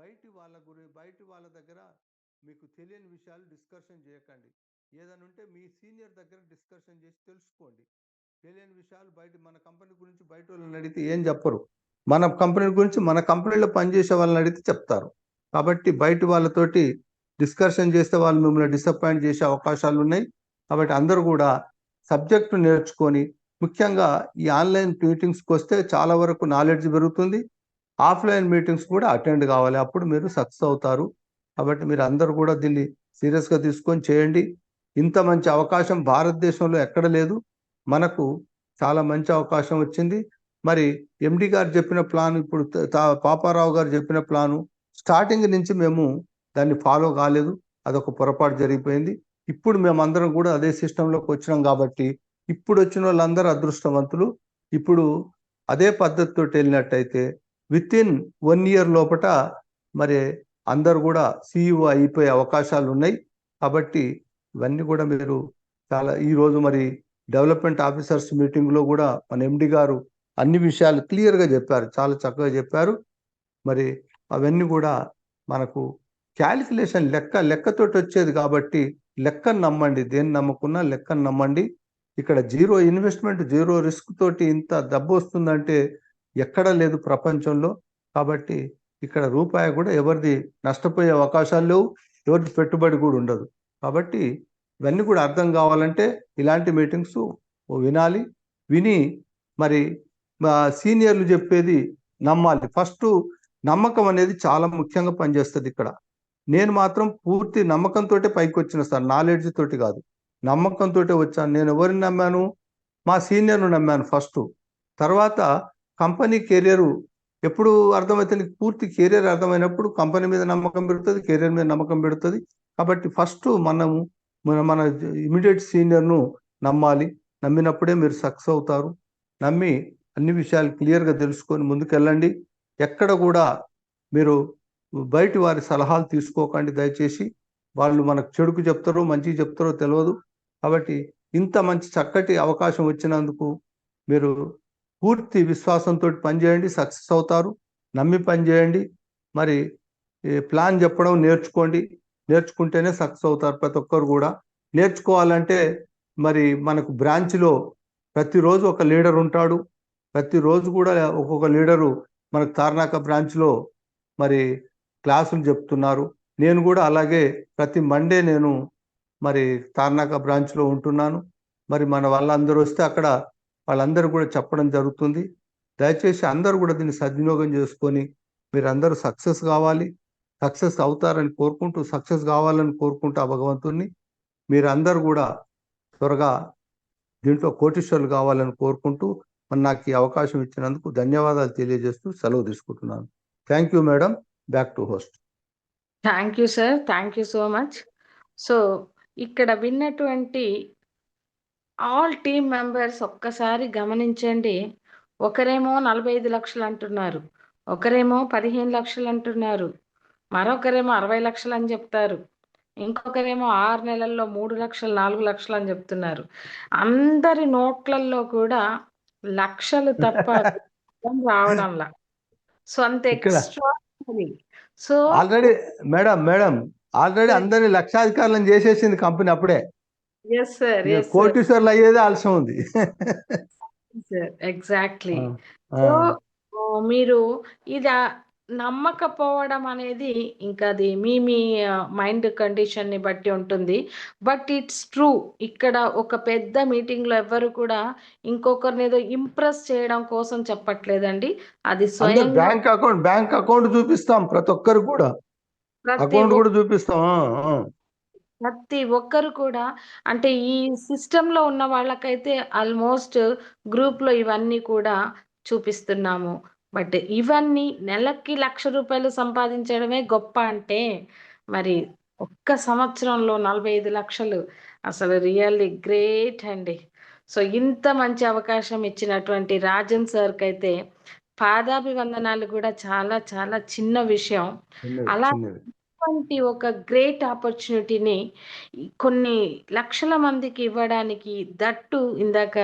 బయటి వాళ్ళ దగ్గర మీకు తెలియని విషయాలు డిస్కషన్ చేయకండి. ఏదైనా ఉంటే మీ సీనియర్ దగ్గర డిస్కషన్ చేసి తెలుసుకోండి. తెలియని విషయాలు మన కంపెనీ గురించి బయట వాళ్ళని అడిగితే ఏం చెప్పరు. మన కంపెనీ గురించి మన కంపెనీలో పనిచేసే వాళ్ళని అడిగితే చెప్తారు. కాబట్టి బయట వాళ్ళతోటి డిస్కషన్ చేస్తే వాళ్ళు మిమ్మల్ని డిసప్పాయింట్ చేసే అవకాశాలు ఉన్నాయి. కాబట్టి అందరూ కూడా సబ్జెక్టు నేర్చుకొని, ముఖ్యంగా ఈ ఆన్లైన్ మీటింగ్స్కి వస్తే చాలా వరకు నాలెడ్జ్ పెరుగుతుంది. ఆఫ్లైన్ మీటింగ్స్ కూడా అటెండ్ కావాలి, అప్పుడు మీరు సక్సెస్ అవుతారు. కాబట్టి మీరు అందరూ కూడా దీన్ని సీరియస్గా తీసుకొని చేయండి. ఇంత మంచి అవకాశం భారతదేశంలో ఎక్కడ లేదు. మనకు చాలా మంచి అవకాశం వచ్చింది. మరి ఎండి గారు చెప్పిన ప్లాన్, ఇప్పుడు పాపారావు గారు చెప్పిన ప్లాను స్టార్టింగ్ నుంచి మేము దాన్ని ఫాలో కాలేదు. అదొక పొరపాటు జరిగిపోయింది. ఇప్పుడు మేమందరం కూడా అదే సిస్టంలోకి వచ్చినాం. కాబట్టి ఇప్పుడు వచ్చిన వాళ్ళందరూ అదృష్టవంతులు. ఇప్పుడు అదే పద్ధతితో వెళ్ళినట్టయితే వితిన్ 1 year లోపల మరి అందరు కూడా CEO అయిపోయే అవకాశాలు ఉన్నాయి. కాబట్టి ఇవన్నీ కూడా మీరు ఈరోజు మరి డెవలప్మెంట్ ఆఫీసర్స్ మీటింగ్లో కూడా మన ఎండి గారు అన్ని విషయాలు క్లియర్గా చెప్పారు, చాలా చక్కగా చెప్పారు. మరి అవన్నీ కూడా మనకు క్యాలిక్యులేషన్ లెక్కతోటి వచ్చేది. కాబట్టి లెక్కను నమ్మండి. దేన్ని నమ్మకున్నా లెక్కను నమ్మండి. ఇక్కడ 0 ఇన్వెస్ట్మెంట్ 0 రిస్క్ తోటి ఇంత డబ్బు వస్తుందంటే ఎక్కడ లేదు ప్రపంచంలో. కాబట్టి ఇక్కడ రూపాయి కూడా ఎవరిది నష్టపోయే అవకాశాలు లేవు, ఎవరిది పెట్టుబడి కూడా ఉండదు. కాబట్టి ఇవన్నీ కూడా అర్థం కావాలంటే ఇలాంటి మీటింగ్స్ వినాలి. విని మరి సీనియర్లు చెప్పేది నమ్మాలి. ఫస్ట్ నమ్మకం అనేది చాలా ముఖ్యంగా పనిచేస్తుంది ఇక్కడ. నేను మాత్రం పూర్తి నమ్మకంతో పైకి వచ్చిన సార్, నాలెడ్జ్ తోటి కాదు, నమ్మకంతో వచ్చాను. నేను ఎవరిని నమ్మాను? మా సీనియర్ను నమ్మాను ఫస్ట్. తర్వాత కంపెనీ కెరియరు ఎప్పుడు అర్థమవుతుంది? పూర్తి కెరియర్ అర్థమైనప్పుడు కంపెనీ మీద నమ్మకం పెడుతుంది, కెరియర్ మీద నమ్మకం పెడుతుంది. కాబట్టి ఫస్ట్ మన ఇమీడియట్ సీనియర్ను నమ్మాలి. నమ్మినప్పుడే మీరు సక్సెస్ అవుతారు. నమ్మి అన్ని విషయాలు క్లియర్‌గా తెలుసుకొని ముందుకెళ్ళండి. ఎక్కడ కూడా మీరు బయటి వారి సలహాలు తీసుకోకండి దయచేసి. వాళ్ళు మనకు చెడుకు చెప్తారో, మంచికి చెప్తారో తెలవదు. కాబట్టి ఇంత మంచి చక్కటి అవకాశం వచ్చినందుకు మీరు పూర్తి విశ్వాసంతోటి పనిచేయండి, సక్సెస్ అవుతారు. నమ్మి పనిచేయండి. మరి ఈ ప్లాన్ చెప్పడం నేర్చుకోండి. నేర్చుకుంటేనే సక్సెస్ అవుతారు ప్రతి ఒక్కరు కూడా. నేర్చుకోవాలంటే మరి మనకు బ్రాంచ్‌లో ప్రతిరోజు ఒక లీడర్ ఉంటాడు. ప్రతిరోజు కూడా ఒక్కొక్క లీడరు మనకు తార్నాక బ్రాంచ్‌లో మరి క్లాసులు చెప్తున్నారు. నేను కూడా అలాగే ప్రతి మండే నేను మరి తార్నాక బ్రాంచ్‌లో ఉంటున్నాను. మరి మన వాళ్ళందరూ వస్తే అక్కడ వాళ్ళందరూ కూడా చెప్పడం జరుగుతుంది. దయచేసి అందరూ కూడా దీన్ని సద్వినియోగం చేసుకొని మీరందరూ సక్సెస్ కావాలి. సక్సెస్ అవుతారని కోరుకుంటూ, సక్సెస్ కావాలని కోరుకుంటూ ఆ భగవంతుడిని మీరందరూ కూడా త్వరగా దీంట్లో కోటీశ్వరులు కావాలని కోరుకుంటూ మరి నాకు ఈ అవకాశం ఇచ్చినందుకు ధన్యవాదాలు తెలియజేస్తూ సెలవు తీసుకుంటున్నాను. Thank you madam. Back to host. Thank you sir. Thank you so much. So, ఇక్కడ విన్నటువంటి ఆల్ టీమ్ మెంబర్స్ ఒక్కసారి గమనించండి. ఒకరేమో 45 లక్షలు అంటున్నారు. ఒకరేమో 15 లక్షలు అంటున్నారు. మరొకరేమో 60 లక్షలు అని చెప్తారు. ఇంకొకరేమో 6 నెలల్లో 3 లక్షలు, 4 లక్షలు అని చెప్తున్నారు. అందరి నోట్లల్లో కూడా లక్షలు తప్ప రావడంలా. సో, అంత ఇక్కడ extraordinary. So, already madam already Yes. అందరినీ లక్షాధికారులను చేసేసింది కంపెనీ అప్పుడే. Yes sir. ఇక యెస్ సార్. కోటీశ్వర్లు అయ్యేదే ఆలస్యం ఉంది. సార్. ఎగ్జాక్ట్‌లీ. ఆ, ఆ. సో, మీరు ఇది నమ్మకపోవడం అనేది ఇంకా అది మీ మైండ్ కండిషన్‌ని బట్టి ఉంటుంది. But it's true. ఇక్కడ ఒక పెద్ద మీటింగ్‌లో ఎవ్వరు కూడా ఇంకొకరినేదో ఇంప్రెస్ చేయడం కోసం చెప్పట్లేదండి. అది అందరు స్వయంగా బ్యాంక్ అకౌంట్ చూపిస్తాం ప్రతి ఒక్కరు కూడా. ప్రతి అకౌంట్ ఒక్క కూడా చూపిస్తాం. ప్రతి ఒక్కరు కూడా అంటే ఈ సిస్టమ్‌లో ఉన్న వాళ్ళకైతే ఆల్‌మోస్ట్ గ్రూప్‌లో ఇవన్నీ కూడా చూపిస్తున్నాము. బట్ ఇవన్నీ నెలకి రూ. 1,00,000 సంపాదించడమే గొప్ప అంటే, మరి ఒక్క సంవత్సరంలో 45 లక్షలు అసలు రియల్లీ గ్రేట్ అండి. సో, ఇంత మంచి అవకాశం ఇచ్చినటువంటి రాజన్ సార్‌కైతే పాదాభివందనాలు కూడా చాలా చాలా చిన్న విషయం. అలా చిన్నది. ఇటువంటి ఒక గ్రేట్ ఆపర్చునిటీని కొన్ని లక్షల మందికి ఇవ్వడానికి దట్టు ఇందాక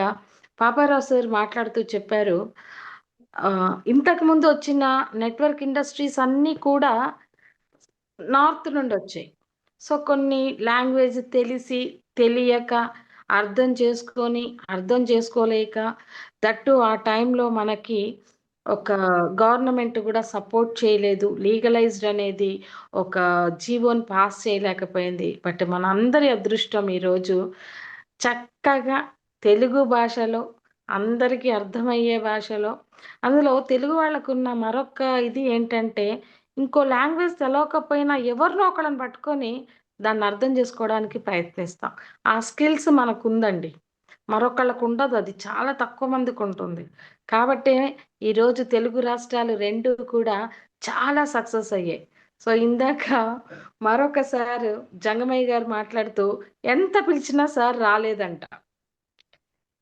పాపారావు సార్ మాట్లాడుతూ చెప్పారు. ఇంతకుముందు వచ్చిన నెట్వర్క్ ఇండస్ట్రీస్ అన్నీ కూడా నార్త్ నుండొచ్చాయి. సో, కొన్ని లాంగ్వేజ్ తెలిసి, తెలియక, అర్థం చేసుకొని, అర్థం చేసుకోలేక, దట్టు ఆ టైంలో మనకి ఒక గవర్నమెంట్ గూడా సపోర్ట్ చేయలేదు. లీగలైజ్డ్ అనేది ఒక జీవోని పాస్ చేయలేకపోయింది. బట్ మనందరి అదృష్టం ఈరోజు చక్కగా తెలుగు భాషలో, అందరికీ అర్థమయ్యే భాషలో, అందులో తెలుగు వాళ్ళకున్న మరొక ఇది ఏంటంటే ఇంకో లాంగ్వేజ్ తెలవకపోయినా ఎవరినో ఒకళ్ళని పట్టుకొని దాన్ని అర్థం చేసుకోవడానికి ప్రయత్నిస్తాం. ఆ స్కిల్స్ మనకుందండి. మరొకళ్ళకుండదు. అది చాలా తక్కువ మందికుంటుంది. కాబట్టే ఈరోజు తెలుగు రాష్ట్రాలు 2 కూడా చాలా సక్సెస్ అయ్యాయి. సో, ఇందాక మరొక సారు జంగమయ్య గారు మాట్లాడుతూ ఎంత పిలిచినా సార్ రాలేదంట.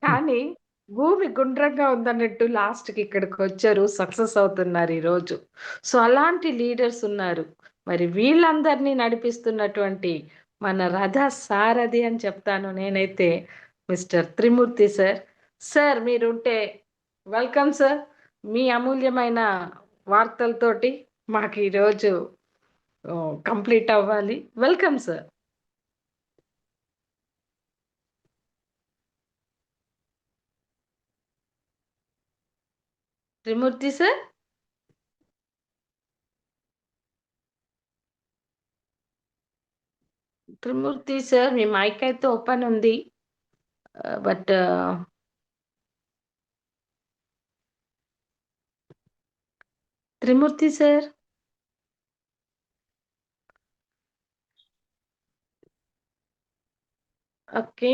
కానీ భూమి గుండ్రంగా ఉందన్నట్టు లాస్ట్‌కి ఇక్కడికొచ్చారు. సక్సెస్ అవుతున్నారు ఈరోజు. సో, అలాంటి లీడర్స్ ఉన్నారు. మరి వీళ్ళందరినీ నడిపిస్తున్నటువంటి మన రథ సారథి అని చెప్తాను నేనైతే మిస్టర్ త్రిమూర్తి సార్. సార్ మీరుంటే వెల్కమ్ సార్. మీ అమూల్యమైన వార్తలతోటి మాకు ఈరోజు కంప్లీట్ అవ్వాలి. Welcome sir. Trimurthy sir. Trimurthy sir మీ మైక్ అయితే ఓపెన్ ఉంది. But Trimurthy sir. ఓకే.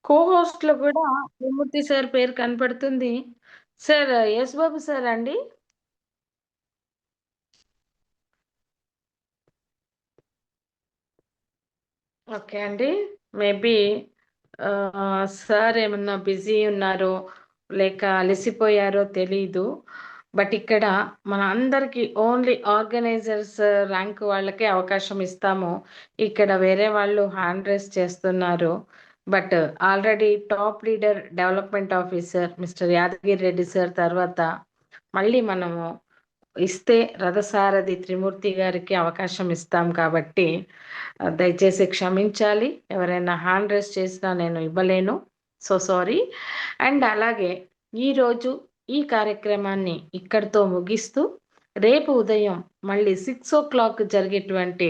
కో-హోస్ట్‌లో గూడా త్రిమూర్తి సార్ పేరు కనపడుతుంది. సార్ యేసుబాబు సార్ అండి? ఓకే అండి. మేబీ సార్ ఏమన్నా బిజీ ఉన్నారో లేక అలసిపోయారో తెలీదు. బట్ ఇక్కడ మన అందరికీ ఓన్లీ ఆర్గనైజర్స్ ర్యాంక్ వాళ్ళకే అవకాశం ఇస్తాము. ఇక్కడ వేరే వాళ్ళు హ్యాండ్ రైజ్ చేస్తున్నారు. But already top leader development officer mister Yadagiri Reddy sir తర్వాత మళ్ళీ మనము ఇస్తే రథసారథి త్రిమూర్తి గారికి అవకాశం ఇస్తాం కాబట్టి దయచేసి క్షమించాలి. ఎవరైనా హ్యాండ్ రైజ్ చేసినా నేను ఇవ్వలేను. So sorry. అండ్ అలాగే ఈరోజు ఈ కార్యక్రమాన్ని ఇక్కడితో ముగిస్తూ రేపు ఉదయం మళ్ళీ 6 o'clock జరిగేటువంటి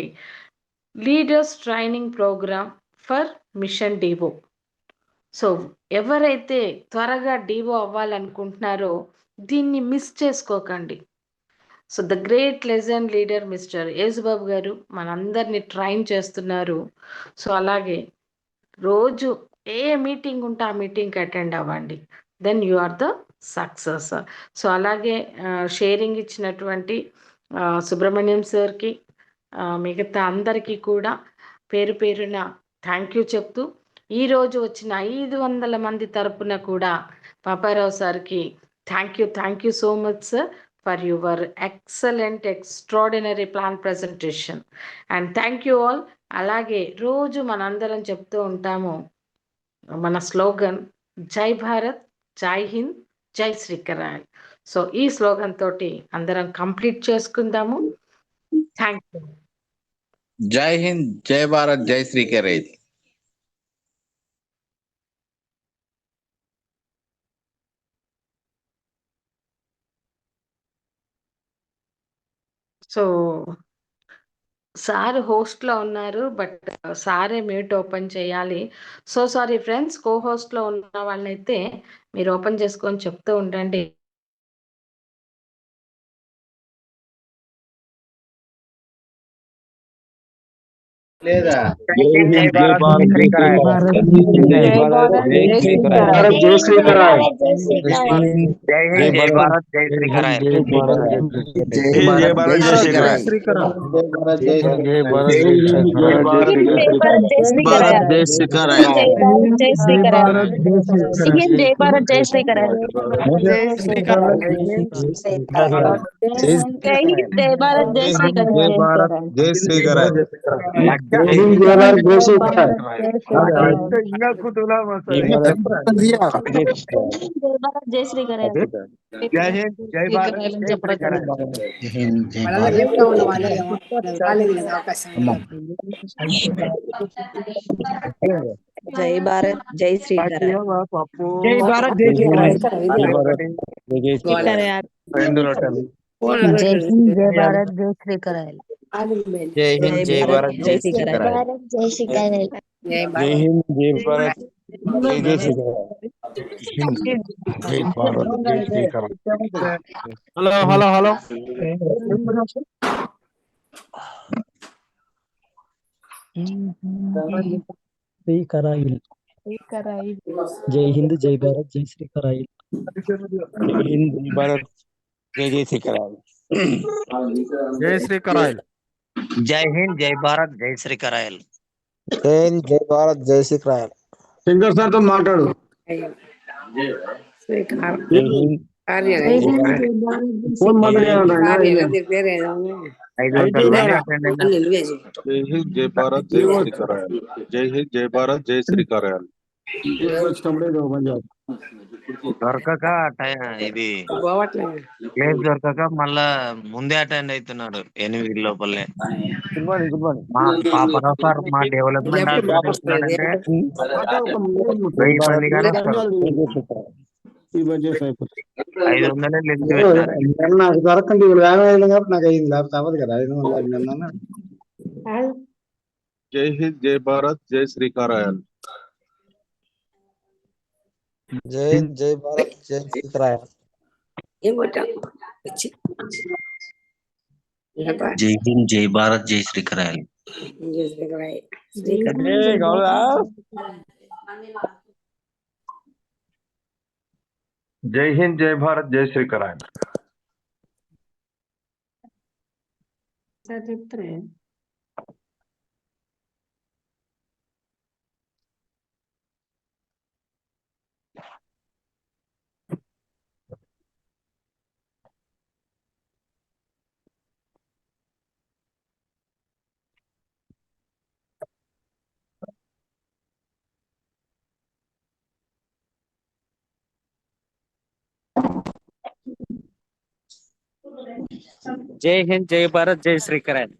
leaders training programme for mission డివో. సో ఎవరైతే త్వరగా డివో అవ్వాలనుకుంటున్నారో దీన్ని మిస్ చేసుకోకండి. So the great legend leader mister Yesubabu garu మనందరినీ ట్రైన్ చేస్తున్నారు. సో అలాగే రోజు ఏ మీటింగ్ ఉంటే ఆ మీటింగ్కి అటెండ్ అవ్వండి. Then you are the success. So అలాగే షేరింగ్ ఇచ్చినటువంటి సుబ్రహ్మణ్యం సార్కి మిగతా అందరికీ కూడా పేరు పేరున థ్యాంక్ యూ చెప్తూ ఈరోజు వచ్చిన 500 మంది తరపున కూడా పాపారావు సార్కి thank you so much sir for your excellent extraordinary plan presentation and thank you all. అలాగే రోజు మనందరం చెప్తూ ఉంటాము మన స్లోగన్ జై భారత్, జై హింద్, జై శ్రీకరాయ్. సో ఈ స్లోగన్ తోటి అందరం కంప్లీట్ చేసుకుందాము. Thank you. జై హింద్, జై భారత్, జై శ్రీకరాయ్. సో సార్ హోస్ట్లో ఉన్నారు బట్ సారే మ్యూట్ ఓపెన్ చేయాలి. సో సారీ ఫ్రెండ్స్, కో హోస్ట్లో ఉన్న వాళ్ళైతే మీరు ఓపెన్ చేసుకొని చెప్తూ ఉండండి. లేదా జై భారత్ జై శ్రీకరాయ్. జై శ్రీకరాయ్. జై హింద్ జై భారత్ జై శ్రీకరాయ్. జై భారత్ జై శ్రీకరాయ్. జై భారత్ జై శ్రీకరాయ్. జై శ్రీకరాయ్. జై శ్రీకరాయ్. జై భారత్ జై శ్రీకరాయ్. జై శ్రీకరాయ్. జై హింద్ జై భారత్ జై శ్రీకరాయ్. జై శ్రీకరాయ్. జై శ్రీకరాయ్. జై హింద్ జై భారత్ జై శ్రీకరాయ్. జై భారత్ జై శ్రీకరాయ్. జై భారత్ జై శ్రీకరాయ్. జై హింద్ జై భారత్ జై శ్రీకరాయ్. జై హింద్ జై భారత్ జై శ్రీకరాయ్. జై శ్రీకరాయ్. జై హింద్ జై భారత్ జై శ్రీకరాయ్. జై భారత్ జై శ్రీకరాయ్. Hello hello hello. శ్రీకరాయిల్. జై హింద్ జై భారత్ జై శ్రీకరాయిల్. జై హింద్ జై భారత్ జై శ్రీకరాయ్. జై శ్రీకరాయ్. జై హింద్ జై భారత్ జై శ్రీకరాయల్. జై హింద్ జై భారత్ జై శ్రీకరాయిల్. శంకర్ సార్ తో మాట్లాడు. ఫోన్ మాట్లాడాలి. జై హింద్ జై భారత్ జై శ్రీకరాయ్. జై హింద్ జై భారత్ జై శ్రీకరాయ్. దొరకక ఇది ప్లేస్ దొరకక మళ్ళా ముందే అటెండ్ అవుతున్నాడు 8 లోపలనే. Good morning good morning. మా పాపరావు సార్ మా డెవలప్మెంట్ 1000 మంది కానీ 500 లిస్ట్ పెట్టారు. నాకు దొరకండి కాబట్టి నాకు అయింది, లేకపోతే అవ్వదు కదా. జై హింద్ జై భారత్ జై శ్రీకరాయల్. జై హింద్ జై భారత్ జై శ్రీకరాయిల్. జై హింద్ జై భారత్ జై శ్రీకరాయల్. జై హింద్ జై భారత్ జై శ్రీకరాయల్. జై హింద్, జై భారత్, జై శ్రీకరాయల్.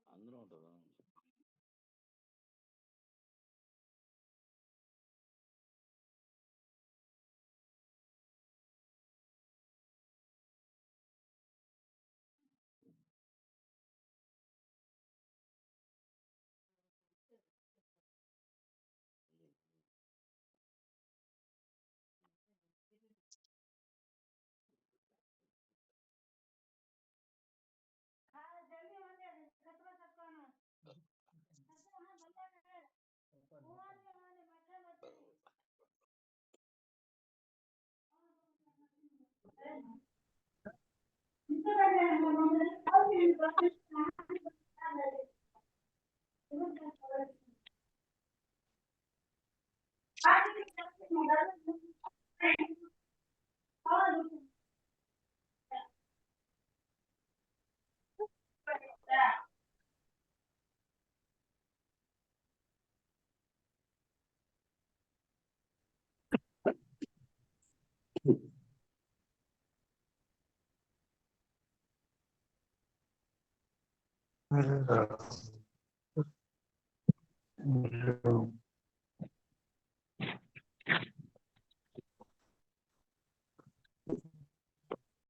అందులో ఉంటుందా?